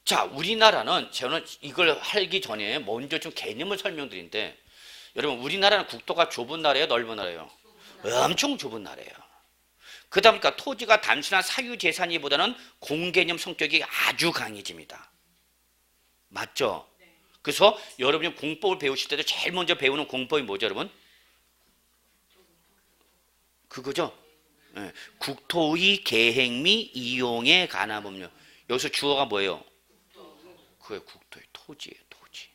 자, 우리나라는 저는 이걸 하기 전에 먼저 좀 개념을 설명드리는데 여러분 우리나라는 국토가 좁은 나라예요? 넓은 나라예요? 엄청 좁은 나라예요. 그러다 보니까 토지가 단순한 사유재산이보다는 공개념 성격이 아주 강해집니다. 맞죠? 그래서 여러분이 공법을 배우실 때도 제일 먼저 배우는 공법이 뭐죠 여러분? 그거죠? 네. 국토의 계획 및 이용에 관한 법률. 여기서 주어가 뭐예요? 그게 국토의 토지예요. 토지.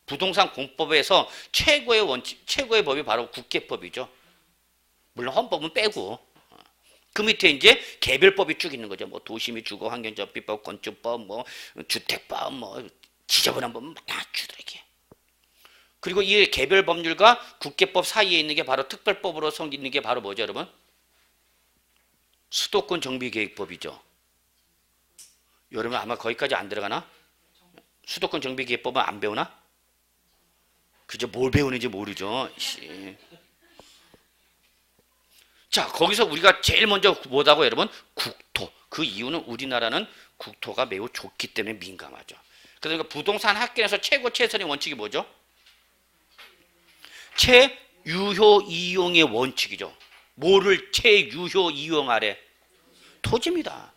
부동산 공법에서 최고의 원칙, 최고의 법이 바로 국계법이죠. 물론 헌법은 빼고. 그 밑에 이제 개별법이 쭉 있는 거죠. 뭐 도시및 주거 환경정비법, 건축법, 뭐 주택법, 뭐 지저분한 법은 다 주더라게. 그리고 이 개별 법률과 국계법 사이에 있는 게 바로 특별법으로 생기는 게 바로 뭐죠, 여러분? 수도권 정비계획법이죠. 여러분 아마 거기까지 안 들어가나? 수도권 정비계획법은 안 배우나? 그저 뭘 배우는지 모르죠. 자, 거기서 우리가 제일 먼저 뭐다고 여러분? 국토. 그 이유는 우리나라는 국토가 매우 좁기 때문에 민감하죠. 그러니까 부동산 학계에서 최고 최선의 원칙이 뭐죠? 최유효 이용의 원칙이죠. 뭐를 최유효 이용하래? 토지입니다.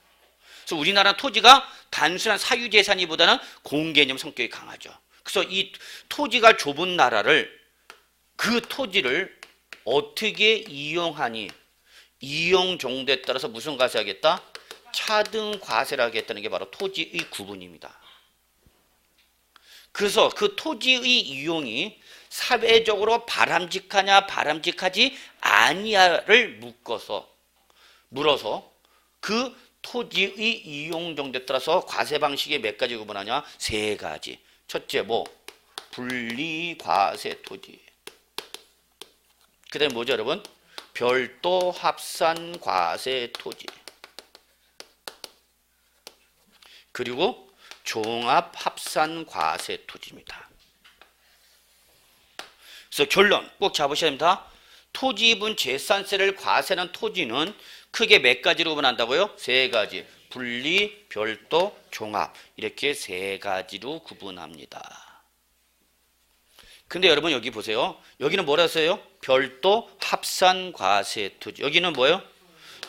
그래서 우리나라는 토지가 단순한 사유재산이보다는 공개념 성격이 강하죠. 그래서 이 토지가 좁은 나라를 그 토지를 어떻게 이용하니? 이용 정도에 따라서 무슨 과세하겠다? 차등 과세를 하겠다는 게 바로 토지의 구분입니다. 그래서 그 토지의 이용이 사회적으로 바람직하냐 바람직하지 아니냐를 물어서 그 토지의 이용 정도에 따라서 과세 방식이 몇 가지 구분하냐? 세 가지. 첫째 뭐? 분리과세 토지. 그 다음에 뭐죠 여러분? 별도 합산과세 토지. 그리고 종합합산과세 토지입니다. 그래서 결론 꼭 잡으셔야 됩니다. 토지분 재산세를 과세하는 토지는 크게 몇 가지로 구분한다고요? 세 가지. 분리, 별도, 종합. 이렇게 세 가지로 구분합니다. 근데 여러분 여기 보세요. 여기는 뭐라 했어요? 별도 합산과세 토지. 여기는 뭐예요?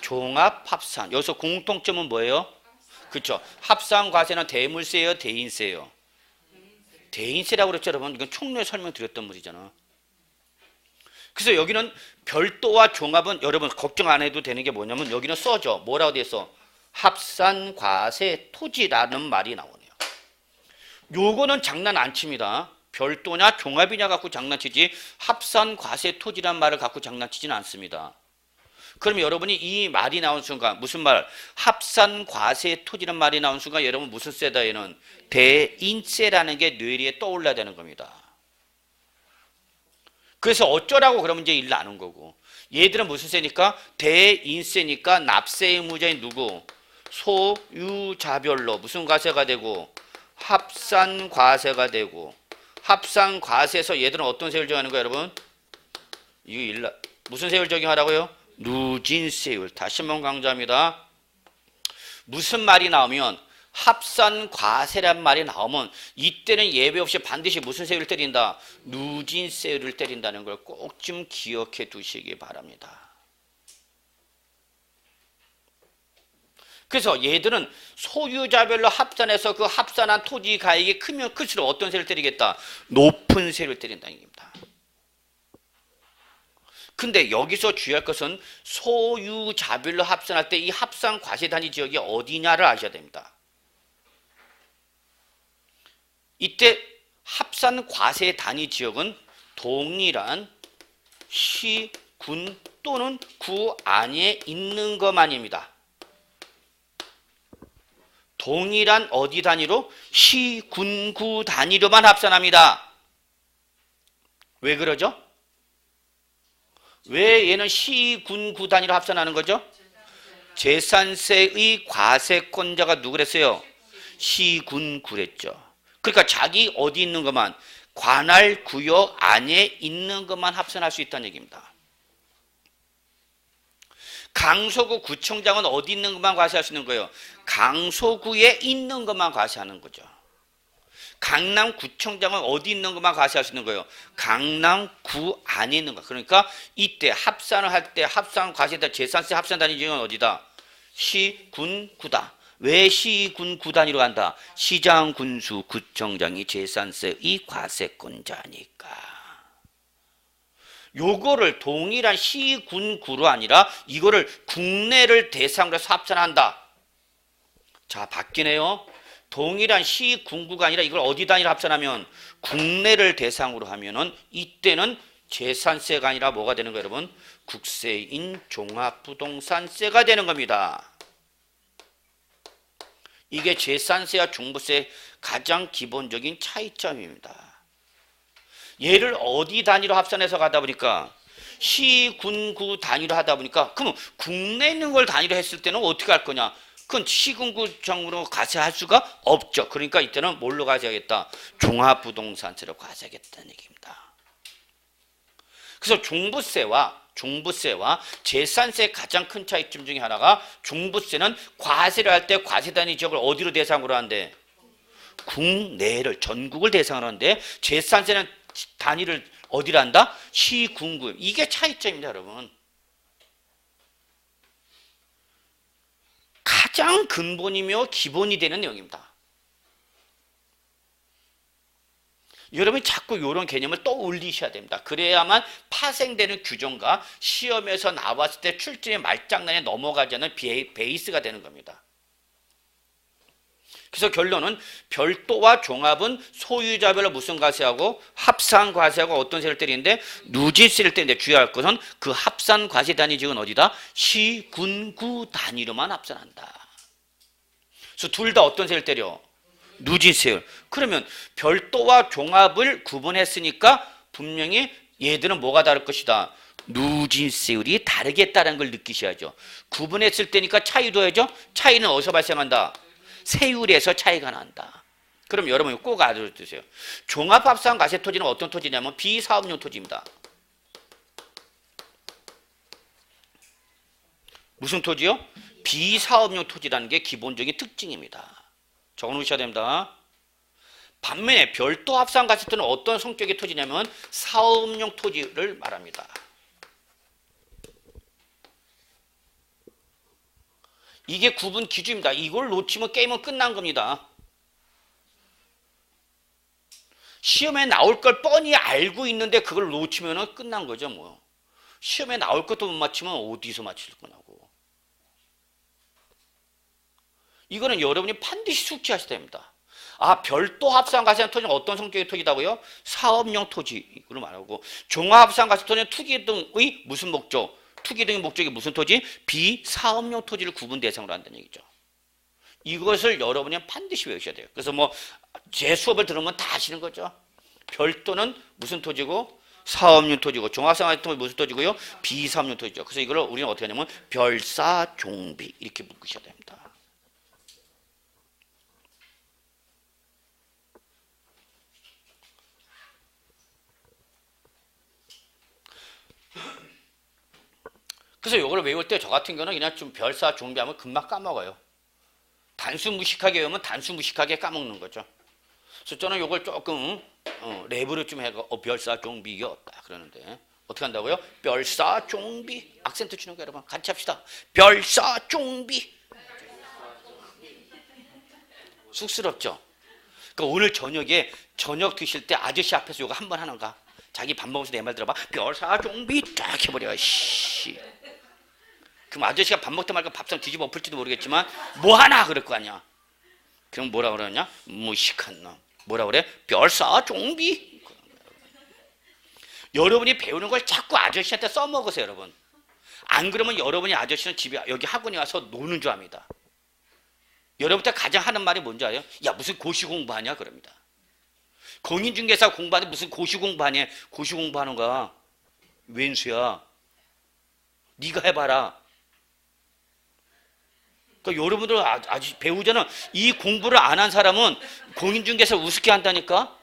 종합합산. 여기서 공통점은 뭐예요? 그렇죠. 합산과세는 대물세예요, 대인세예요? 대인세라고 그랬죠, 여러분. 이건 총론에 설명드렸던 물이잖아. 그래서 여기는 별도와 종합은 여러분 걱정 안 해도 되는 게 뭐냐면 여기는 써져. 뭐라고 돼 있어? 합산과세 토지라는 말이 나오네요. 요거는 장난 안 칩니다. 별도냐 종합이냐 갖고 장난치지 합산과세 토지란 말을 갖고 장난치지는 않습니다. 그럼 여러분이 이 말이 나온 순간 무슨 말? 합산과세 토지란 말이 나온 순간 여러분 무슨 세다 얘는? 대인세라는 게 뇌리에 떠올라야 되는 겁니다. 그래서 어쩌라고 그러면 이제 일 나눈 거고. 얘들은 무슨 세니까? 대인세니까 납세 의무자인 누구? 소유자별로 무슨 과세가 되고? 합산과세가 되고. 합산과세에서 얘들은 어떤 세율 정하는 거예요 여러분? 이거 무슨 세율 적용하라고요? 누진세율. 다시 한번 강조합니다. 무슨 말이 나오면 합산과세란 말이 나오면 이때는 예외 없이 반드시 무슨 세율을 때린다? 누진세율을 때린다는 걸 꼭 좀 기억해 두시기 바랍니다. 그래서 얘들은 소유자별로 합산해서 그 합산한 토지 가액이 크면 클수록 어떤 세를 때리겠다? 높은 세를 때린다는 얘기입니다. 근데 여기서 주의할 것은 소유자별로 합산할 때 이 합산 과세 단위 지역이 어디냐를 아셔야 됩니다. 이때 합산 과세 단위 지역은 동일한 시, 군 또는 구 안에 있는 것만입니다. 동일한 어디 단위로? 시, 군, 구 단위로만 합산합니다. 왜 그러죠? 왜 얘는 시, 군, 구 단위로 합산하는 거죠? 재산세의 과세권자가 누구랬어요? 시, 군, 구랬죠. 그러니까 자기 어디 있는 것만 관할 구역 안에 있는 것만 합산할 수 있다는 얘기입니다. 강서구 구청장은 어디 있는 것만 과세할 수 있는 거예요? 강서구에 있는 것만 과세하는 거죠. 강남구청장은 어디 있는 것만 과세할 수 있는 거예요? 강남구 안에 있는 거. 그러니까 이때 합산을 할 때 합산 과세다 재산세 합산 단위 지역은 어디다? 시, 군, 구다. 왜 시, 군, 구 단위로 간다? 시장, 군수, 구청장이 재산세의 과세권자니까. 요거를 동일한 시, 군, 구로 아니라 이거를 국내를 대상으로 해서 합산한다. 자, 바뀌네요. 동일한 시, 군, 구가 아니라 이걸 어디 단위로 합산하면? 국내를 대상으로 하면은 이때는 재산세가 아니라 뭐가 되는 거예요, 여러분? 국세인 종합부동산세가 되는 겁니다. 이게 재산세와 종부세의 가장 기본적인 차이점입니다. 얘를 어디 단위로 합산해서 가다 보니까 시, 군, 구 단위로 하다 보니까 그럼 국내에 있는 걸 단위로 했을 때는 어떻게 할 거냐? 그건 시, 군, 구청으로 과세할 수가 없죠. 그러니까 이때는 뭘로 과세하겠다? 종합부동산세로 과세하겠다는 얘기입니다. 그래서 종부세와 재산세의 가장 큰 차이점 중에 하나가 종부세는 과세를 할 때 과세 단위 지역을 어디로 대상으로 하는데? 국내를 전국을 대상으로 하는데 재산세는 단위를 어디로 한다? 시, 군, 구. 이게 차이점입니다, 여러분. 가장 근본이며 기본이 되는 내용입니다. 여러분이 자꾸 이런 개념을 떠올리셔야 됩니다. 그래야만 파생되는 규정과 시험에서 나왔을 때 출제의 말장난에 넘어가지 않는 베이스가 되는 겁니다. 그래서 결론은 별도와 종합은 소유자별로 무슨 과세하고 합산 과세하고 어떤 세를 때리는데 누진세를 때리는데 주의할 것은 그 합산 과세 단위 지역은 어디다? 시, 군, 구 단위로만 합산한다. 그래서 둘 다 어떤 세를 때려? 누진세율. 그러면 별도와 종합을 구분했으니까 분명히 얘들은 뭐가 다를 것이다? 누진세율이 다르겠다는 걸 느끼셔야죠. 구분했을 때니까 차이도 해야죠. 차이는 어디서 발생한다? 세율에서 차이가 난다. 그럼 여러분 꼭 알아두세요. 종합합산 과세 토지는 어떤 토지냐면 비사업용 토지입니다. 무슨 토지요? 비사업용 토지라는 게 기본적인 특징입니다. 적어놓으셔야 됩니다. 반면에 별도 합산 과세 토지는 어떤 성격의 토지냐면 사업용 토지를 말합니다. 이게 구분 기준입니다. 이걸 놓치면 게임은 끝난 겁니다. 시험에 나올 걸 뻔히 알고 있는데 그걸 놓치면 끝난 거죠. 뭐. 시험에 나올 것도 못 맞추면 어디서 맞힐 거냐고. 이거는 여러분이 반드시 숙지하셔야 됩니다. 아, 별도 합산 과세 토지는 어떤 성격의 토지다고요? 사업용 토지로 말하고, 종합합산 과세 토지는 투기 등의 무슨 목적? 투기 등의 목적이 무슨 토지? 비사업용 토지를 구분 대상으로 한다는 얘기죠. 이것을 여러분이 반드시 외우셔야 돼요. 그래서 뭐 제 수업을 들으면 다 아시는 거죠. 별도는 무슨 토지고 사업용 토지고 종합합산 과세 토지는 무슨 토지고요? 비사업용 토지죠. 그래서 이걸 우리는 어떻게 하냐면 별사종비 이렇게 묶으셔야 됩니다. 그래서 이걸 외울 때 저 같은 경우는 그냥 좀 별사 종비하면 금방 까먹어요. 단수 무식하게 외우면 단수 무식하게 까먹는 거죠. 그래서 저는 이걸 조금 랩으로 좀 해가 별사 종비 이게 없다 그러는데 어떻게 한다고요? 별사 종비 악센트 치는 거 여러분 같이 합시다. 별사 종비. 쑥스럽죠? 그러니까 오늘 저녁에 저녁 드실 때 아저씨 앞에서 이거 한번 하는가? 자기 밥 먹으면서 내 말 들어봐. 별사 종비 쫙 해버려. 씨. 그럼 아저씨가 밥 먹다 말고 밥상 뒤집어 엎을지도 모르겠지만 뭐 하나 그럴 거 아니야. 그럼 뭐라 그러냐? 무식한 놈. 뭐라 그래? 별사 종비. 여러분이 배우는 걸 자꾸 아저씨한테 써먹으세요, 여러분. 안 그러면 여러분이 아저씨는 집에 여기 학원에 와서 노는 줄 압니다. 여러분한테 가장 하는 말이 뭔지 알아요? 야, 무슨 고시 공부하냐 그럽니다. 공인중개사 공부하는데 무슨 고시 공부하냐? 고시 공부하는 거야. 웬수야. 네가 해봐라. 그러니까 여러분들 아주 배우자는 이 공부를 안 한 사람은 공인중개사 우습게 한다니까.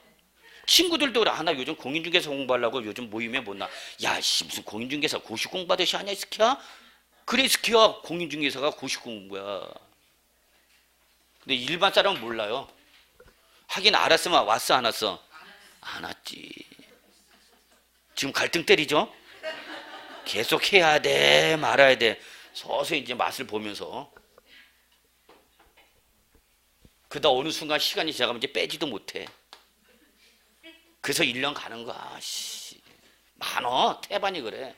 친구들도 그래. 나 요즘 공인중개사 공부하려고 요즘 모임에 못 나. 야, 씨 무슨 공인중개사 고시 공부하듯이 하냐 이 스키야? 그래 스키야. 공인중개사가 고시 공부야. 근데 일반 사람은 몰라요. 하긴 알았으면 왔어 안 왔어? 안 왔지. 지금 갈등 때리죠? 계속 해야 돼 말아야 돼. 서서히 이제 맛을 보면서 그러다 어느 순간 시간이 지나가면 이제 빼지도 못해. 그래서 1년 가는 거야. 씨. 많어. 태반이 그래.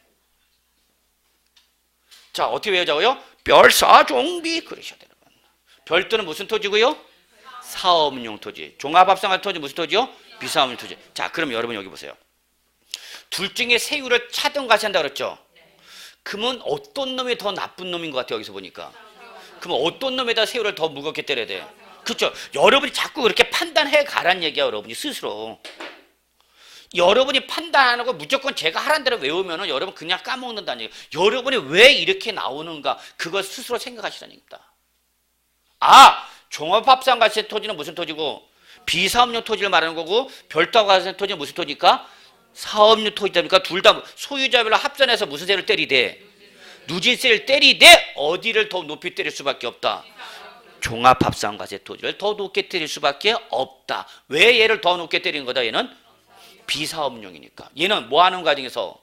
자, 어떻게 외우자고요? 별사종비 그러셔야 돼요. 별도는 무슨 토지고요? 사업용 토지. 종합합산 토지 무슨 토지요? 비사업용 토지. 자, 그럼 여러분 여기 보세요. 둘 중에 세율을 차등 과세한다 그랬죠? 그러면 어떤 놈이 더 나쁜 놈인 것 같아요, 여기서 보니까. 그럼 어떤 놈에다 세율을 더 무겁게 때려야 돼? 그렇죠? 여러분이 자꾸 그렇게 판단해 가란 얘기야, 여러분이 스스로. 여러분이 판단하는 거 무조건 제가 하라는 대로 외우면은 여러분 그냥 까먹는다는 얘기예요. 여러분이 왜 이렇게 나오는가? 그걸 스스로 생각하시라는 얘기입니다. 아! 종합합산 과세 토지는 무슨 토지고 비사업용 토지를 말하는 거고 별도 과세 토지는 무슨 토지입니까? 사업용 토지입니까? 둘 다 소유자별로 합산해서 무슨 세를 때리대? 누진세를 때리되 어디를 더 높이 때릴 수밖에 없다? 종합합산 과세 토지를 더 높게 때릴 수밖에 없다. 왜 얘를 더 높게 때리는 거다? 얘는 비사업용이니까. 얘는 뭐 하는 과정에서?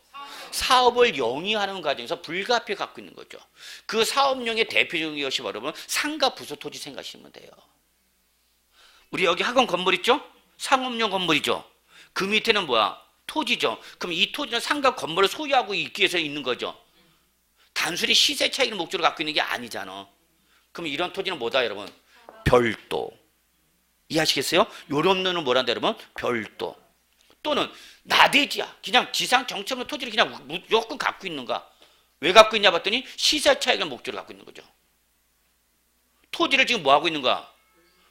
사업을 영위하는 과정에서 불가피해 갖고 있는 거죠. 그 사업용의 대표적인 것이 여러분 상가 부서 토지 생각하시면 돼요. 우리 여기 학원 건물 있죠? 상업용 건물이죠. 그 밑에는 뭐야? 토지죠. 그럼 이 토지는 상가 건물을 소유하고 있기 위해서 있는 거죠. 단순히 시세 차익을 목적으로 갖고 있는 게 아니잖아. 그럼 이런 토지는 뭐다 여러분? 별도. 이해하시겠어요? 요런 놈은 뭐란다 여러분? 별도. 또는 나대지야. 그냥 지상 정체없는 토지를 그냥 무조건 갖고 있는가? 왜 갖고 있냐 봤더니 시세 차익을 목적으로 갖고 있는 거죠. 토지를 지금 뭐 하고 있는가?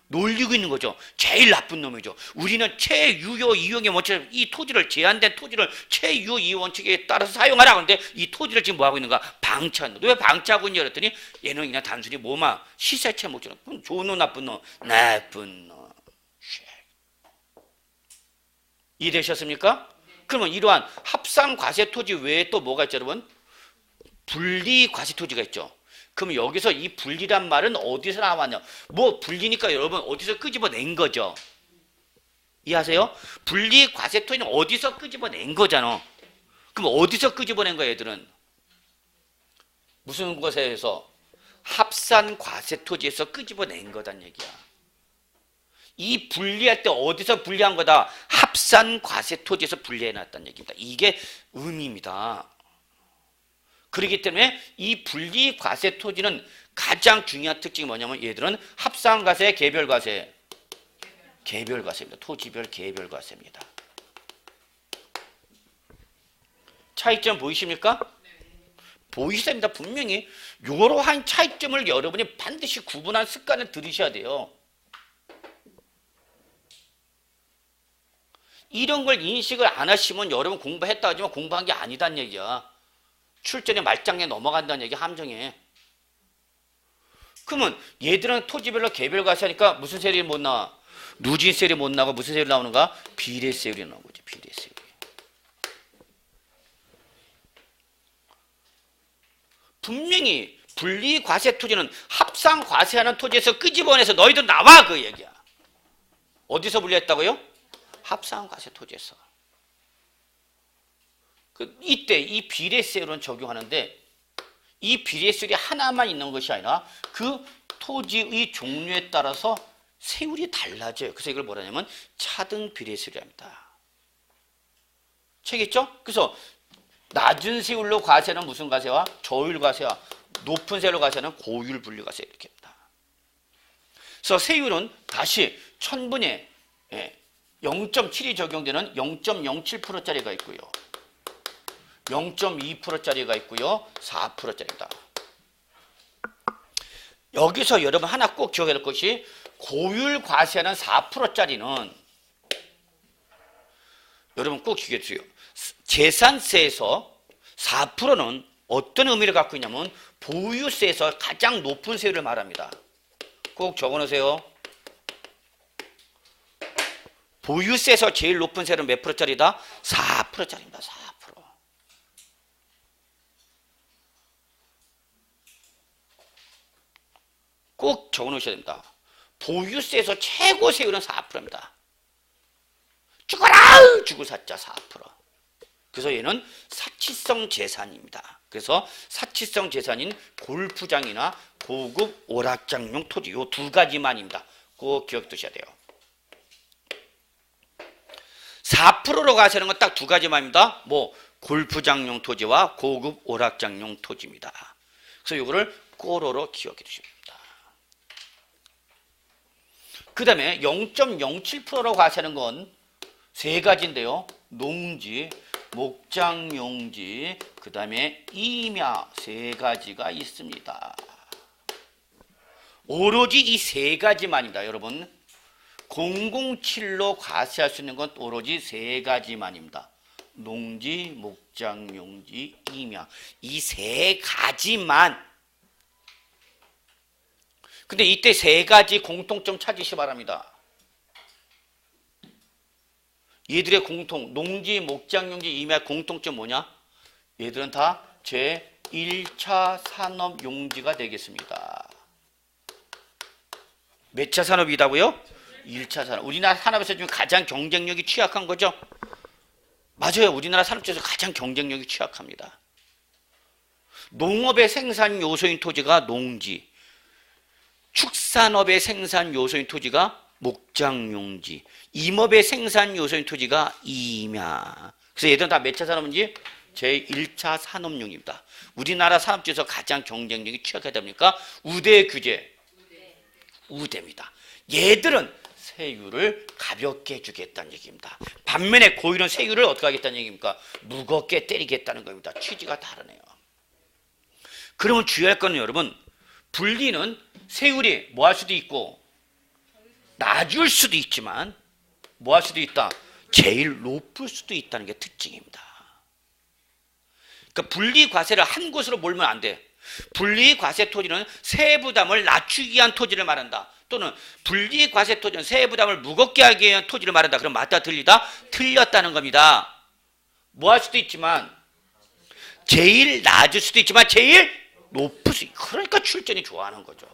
놀리고 있는 거죠. 제일 나쁜 놈이죠. 우리는 최유효 이용의 원칙, 이 토지를 제한된 토지를 최유효 이용 원칙에 따라서 사용하라. 그런데 이 토지를 지금 뭐 하고 있는가? 방치하는. 왜 방치하고 있냐 그랬더니 얘는 그냥 단순히 뭐만 시세차 목적으로. 그럼 좋은 놈 나쁜 놈? 나쁜 놈. 이해되셨습니까? 그러면 이러한 합산 과세 토지 외에 또 뭐가 있죠, 여러분? 분리 과세 토지가 있죠. 그럼 여기서 이 분리란 말은 어디서 나왔냐? 뭐 분리니까 여러분 어디서 끄집어낸 거죠. 이해하세요? 분리 과세 토지는 어디서 끄집어낸 거잖아. 그럼 어디서 끄집어낸 거야, 얘들은? 무슨 것에서? 합산 과세 토지에서 끄집어낸 거란 얘기야. 이 분리할 때 어디서 분리한 거다? 합산 과세 토지에서 분리해놨다는 얘기입니다. 이게 의미입니다. 그렇기 때문에 이 분리 과세 토지는 가장 중요한 특징이 뭐냐면 얘들은 합산 과세, 개별 과세, 개별 과세입니다. 토지별 개별 과세입니다. 차이점 보이십니까? 보이십니다. 분명히 이러한 차이점을 여러분이 반드시 구분한 습관을 들이셔야 돼요. 이런 걸 인식을 안 하시면 여러분 공부했다 하지만 공부한 게 아니다는 얘기야. 출전에 말장에 넘어간다는 얘기 함정에. 그러면 얘들은 토지별로 개별 과세하니까 무슨 세율이 못 나와? 누진세율이 못 나고 무슨 세율이 나오는가? 비례세율이 나오는 거지. 비례세율이. 분명히 분리 과세 토지는 합산 과세하는 토지에서 끄집어내서 너희들 나와 그 얘기야. 어디서 분리했다고요? 합산 과세 토지에서. 이때 이 비례세율은 적용하는데 이 비례세율이 하나만 있는 것이 아니라 그 토지의 종류에 따라서 세율이 달라져요. 그래서 이걸 뭐라 하냐면 차등 비례세율이랍니다. 책있죠? 그래서 낮은 세율로 과세는 무슨 과세와? 저율 과세와 높은 세율로 과세는 고율 분류 과세 이렇게 합니다. 그래서 세율은 다시 1000분의 0.7이 적용되는 0.07%짜리가 있고요. 0.2%짜리가 있고요. 4%짜리입니다. 여기서 여러분 하나 꼭 기억해야 될 것이 고율 과세하는 4%짜리는 여러분 꼭 기억해 주세요. 재산세에서 4%는 어떤 의미를 갖고 있냐면 보유세에서 가장 높은 세율을 말합니다. 꼭 적어놓으세요. 보유세에서 제일 높은 세율은 몇 프로짜리다? 4%짜리입니다. 4%. 꼭 적어놓으셔야 됩니다. 보유세에서 최고 세율은 4%입니다. 죽어라! 죽을 사자 4%. 그래서 얘는 사치성 재산입니다. 그래서 사치성 재산인 골프장이나 고급 오락장용 토지 요 두 가지만입니다. 꼭 기억두셔야 돼요. 4%로 가시는 건 딱 두 가지만입니다. 뭐 골프장용 토지와 고급 오락장용 토지입니다. 그래서 이거를 꼬로로 기억해 두십니다. 그 다음에 0.07%로 가시는 건 세 가지인데요. 농지, 목장용지, 그 다음에 임야 세 가지가 있습니다. 오로지 이 세 가지만입니다. 여러분 007로 과세할 수 있는 건 오로지 세 가지만입니다. 농지, 목장용지, 임야 이 세 가지만. 근데 이때 세 가지 공통점 찾으시 바랍니다. 얘들의 공통, 농지, 목장용지, 임야 공통점 뭐냐? 얘들은 다 제1차 산업용지가 되겠습니다. 몇 차 산업이다고요? 1차 산업. 우리나라 산업에서 지금 가장 경쟁력이 취약한 거죠? 맞아요. 우리나라 산업에서 가장 경쟁력이 취약합니다. 농업의 생산 요소인 토지가 농지, 축산업의 생산 요소인 토지가 목장용지, 임업의 생산 요소인 토지가 임야. 그래서 얘들은 다 몇 차 산업인지 제1차 산업용입니다. 우리나라 산업 중에서 가장 경쟁력이 취약하다 보니까 우대 규제, 우대입니다. 얘들은 세율을 가볍게 해주겠다는 얘기입니다. 반면에 고율은 세율을 어떻게 하겠다는 얘기입니까? 무겁게 때리겠다는 겁니다. 취지가 다르네요. 그러면 주의할 거는 여러분, 분리는 세율이 뭐 할 수도 있고 낮을 수도 있지만 뭐 할 수도 있다? 제일 높을 수도 있다는 게 특징입니다. 그러니까 분리과세를 한 곳으로 몰면 안 돼. 분리과세 토지는 세부담을 낮추기 위한 토지를 말한다. 또는 분리과세 토지는 세부담을 무겁게 하기 위한 토지를 말한다. 그럼 맞다 틀리다? 틀렸다는 겁니다. 뭐 할 수도 있지만 제일 낮을 수도 있지만 제일 높을 수 있고, 그러니까 출전이 좋아하는 거죠.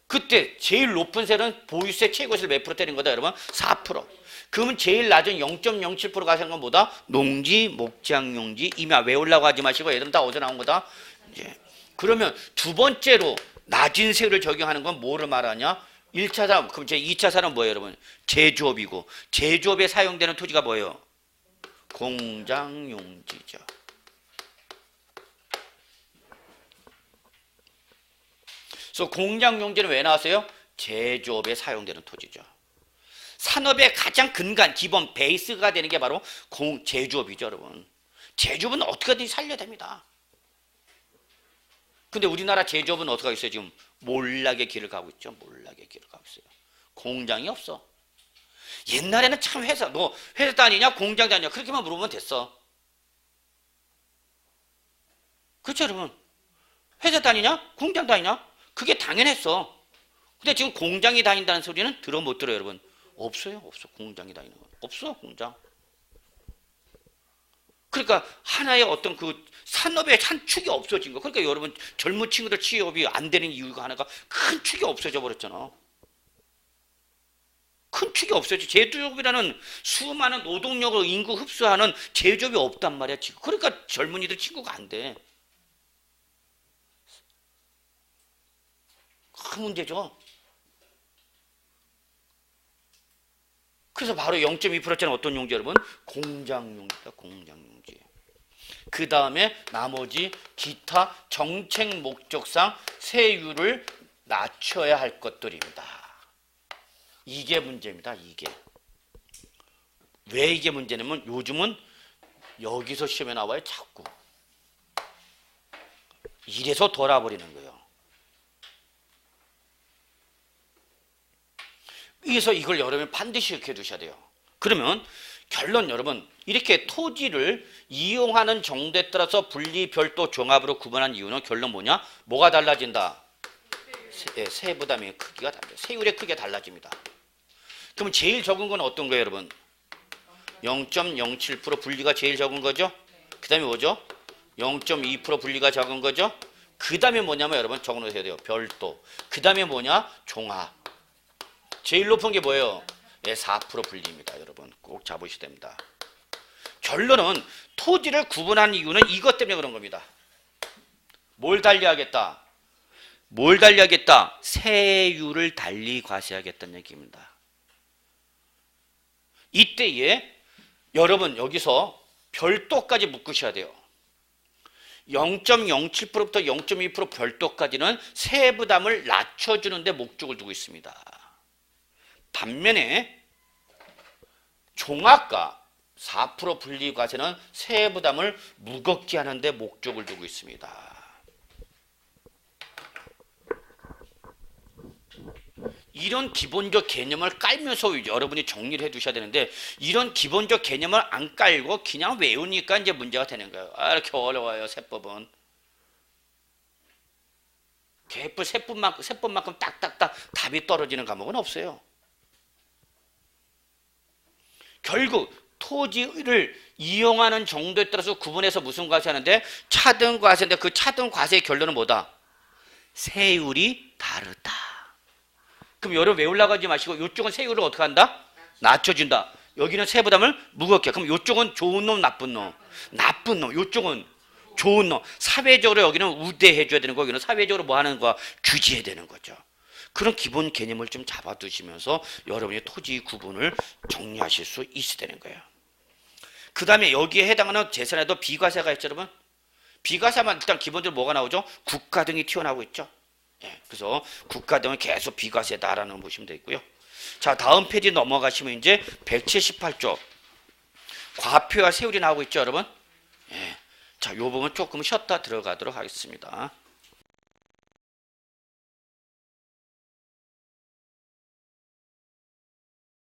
그때 제일 높은 세는 보유세 최고세를 몇 프로 때린 거다 여러분? 4%. 그러면 제일 낮은 0.07% 가시는 건 뭐다? 농지, 목장용지, 임야. 외우려고 하지 마시고 얘들은 다 어디서 나온 거다? 이제. 그러면 두 번째로 낮은 세율을 적용하는 건 뭐를 말하냐? 1차 사업, 그럼 제 2차 사업은 뭐예요 여러분? 제조업이고, 제조업에 사용되는 토지가 뭐예요? 공장용지죠. 그래서 공장용지는 왜 나왔어요? 제조업에 사용되는 토지죠. 산업의 가장 근간, 기본, 베이스가 되는 게 바로 제조업이죠, 여러분. 제조업은 어떻게든 살려야 됩니다. 근데 우리나라 제조업은 어떻게 하고 있어요? 지금 몰락의 길을 가고 있죠. 몰락의 길을 가고 있어요. 공장이 없어. 옛날에는 참 너 회사 다니냐? 공장 다니냐? 그렇게만 물어보면 됐어. 그렇죠, 여러분? 회사 다니냐? 공장 다니냐? 그게 당연했어. 근데 지금 공장이 다닌다는 소리는 들어 못 들어요, 여러분? 없어요. 없어. 공장이 다니는 건. 없어, 공장. 그러니까 하나의 어떤 그 산업의 한 축이 없어진 거. 그러니까 여러분 젊은 친구들 취업이 안 되는 이유가 하나가 큰 축이 없어져 버렸잖아. 큰 축이 없어지. 제조업이라는 수많은 노동력을 인구 흡수하는 제조업이 없단 말이야 지금. 그러니까 젊은이들 친구가 안 돼. 큰 문제죠. 그래서 바로 0.2%짜리 어떤 용지 여러분? 공장용지다. 공장용지. 그 다음에 나머지 기타 정책 목적상 세율을 낮춰야 할 것들입니다. 이게 문제입니다. 이게. 왜 이게 문제냐면 요즘은 여기서 시험에 나와요. 자꾸. 이래서 돌아버리는 거예요. 그래서 이걸 여러분 반드시 기억해 두셔야 돼요. 그러면 결론 여러분, 이렇게 토지를 이용하는 정도에 따라서 분리, 별도, 종합으로 구분한 이유는 결론 뭐냐? 뭐가 달라진다? 세부담의 크기가 달라요. 세율의 크기가 달라집니다. 그럼 제일 적은 건 어떤 거예요 여러분? 0.07% 분리가 제일 적은 거죠? 그 다음에 뭐죠? 0.2% 분리가 적은 거죠? 그 다음에 뭐냐면 여러분 적어놓으셔야 돼요. 별도. 그 다음에 뭐냐? 종합. 제일 높은 게 뭐예요? 4% 분리입니다. 여러분 꼭 잡으셔야 됩니다. 결론은 토지를 구분한 이유는 이것 때문에 그런 겁니다. 뭘 달리하겠다? 뭘 달리하겠다? 세율을 달리 과세하겠다는 얘기입니다. 이때에 여러분 여기서 별도까지 묶으셔야 돼요. 0.07%부터 0.2% 별도까지는 세부담을 낮춰주는 데 목적을 두고 있습니다. 반면에 종합과 4% 분리과세는 세부담을 무겁게 하는 데 목적을 두고 있습니다. 이런 기본적 개념을 깔면서 여러분이 정리를 해 두셔야 되는데 이런 기본적 개념을 안 깔고 그냥 외우니까 이제 문제가 되는 거예요. 이렇게 어려워요. 세법은. 세법만큼 딱딱딱 답이 떨어지는 과목은 없어요. 결국 토지를 이용하는 정도에 따라서 구분해서 무슨 과세하는데 차등 과세인데 그 차등 과세의 결론은 뭐다? 세율이 다르다. 그럼 여러분 외우려고 하지 마시고 이쪽은 세율을 어떻게 한다? 낮춰준다. 여기는 세부담을 무겁게. 그럼 이쪽은 좋은 놈 나쁜 놈. 나쁜 놈. 이쪽은 좋은 놈. 사회적으로 여기는 우대해줘야 되는 거, 여기는 사회적으로 뭐 하는 거야? 규제해야 되는 거죠. 그런 기본 개념을 좀 잡아두시면서 여러분의 토지 구분을 정리하실 수 있어야 되는 거예요. 그 다음에 여기에 해당하는 재산에도 비과세가 있죠, 여러분? 비과세만 일단 기본적으로 뭐가 나오죠? 국가 등이 튀어나오고 있죠. 예, 그래서 국가대우는 계속 비과세다라는 거 보시면 되고요. 자, 다음 페이지 넘어가시면 이제 178조 과표와 세율이 나오고 있죠, 여러분? 예. 자, 요 부분 조금 쉬었다 들어가도록 하겠습니다.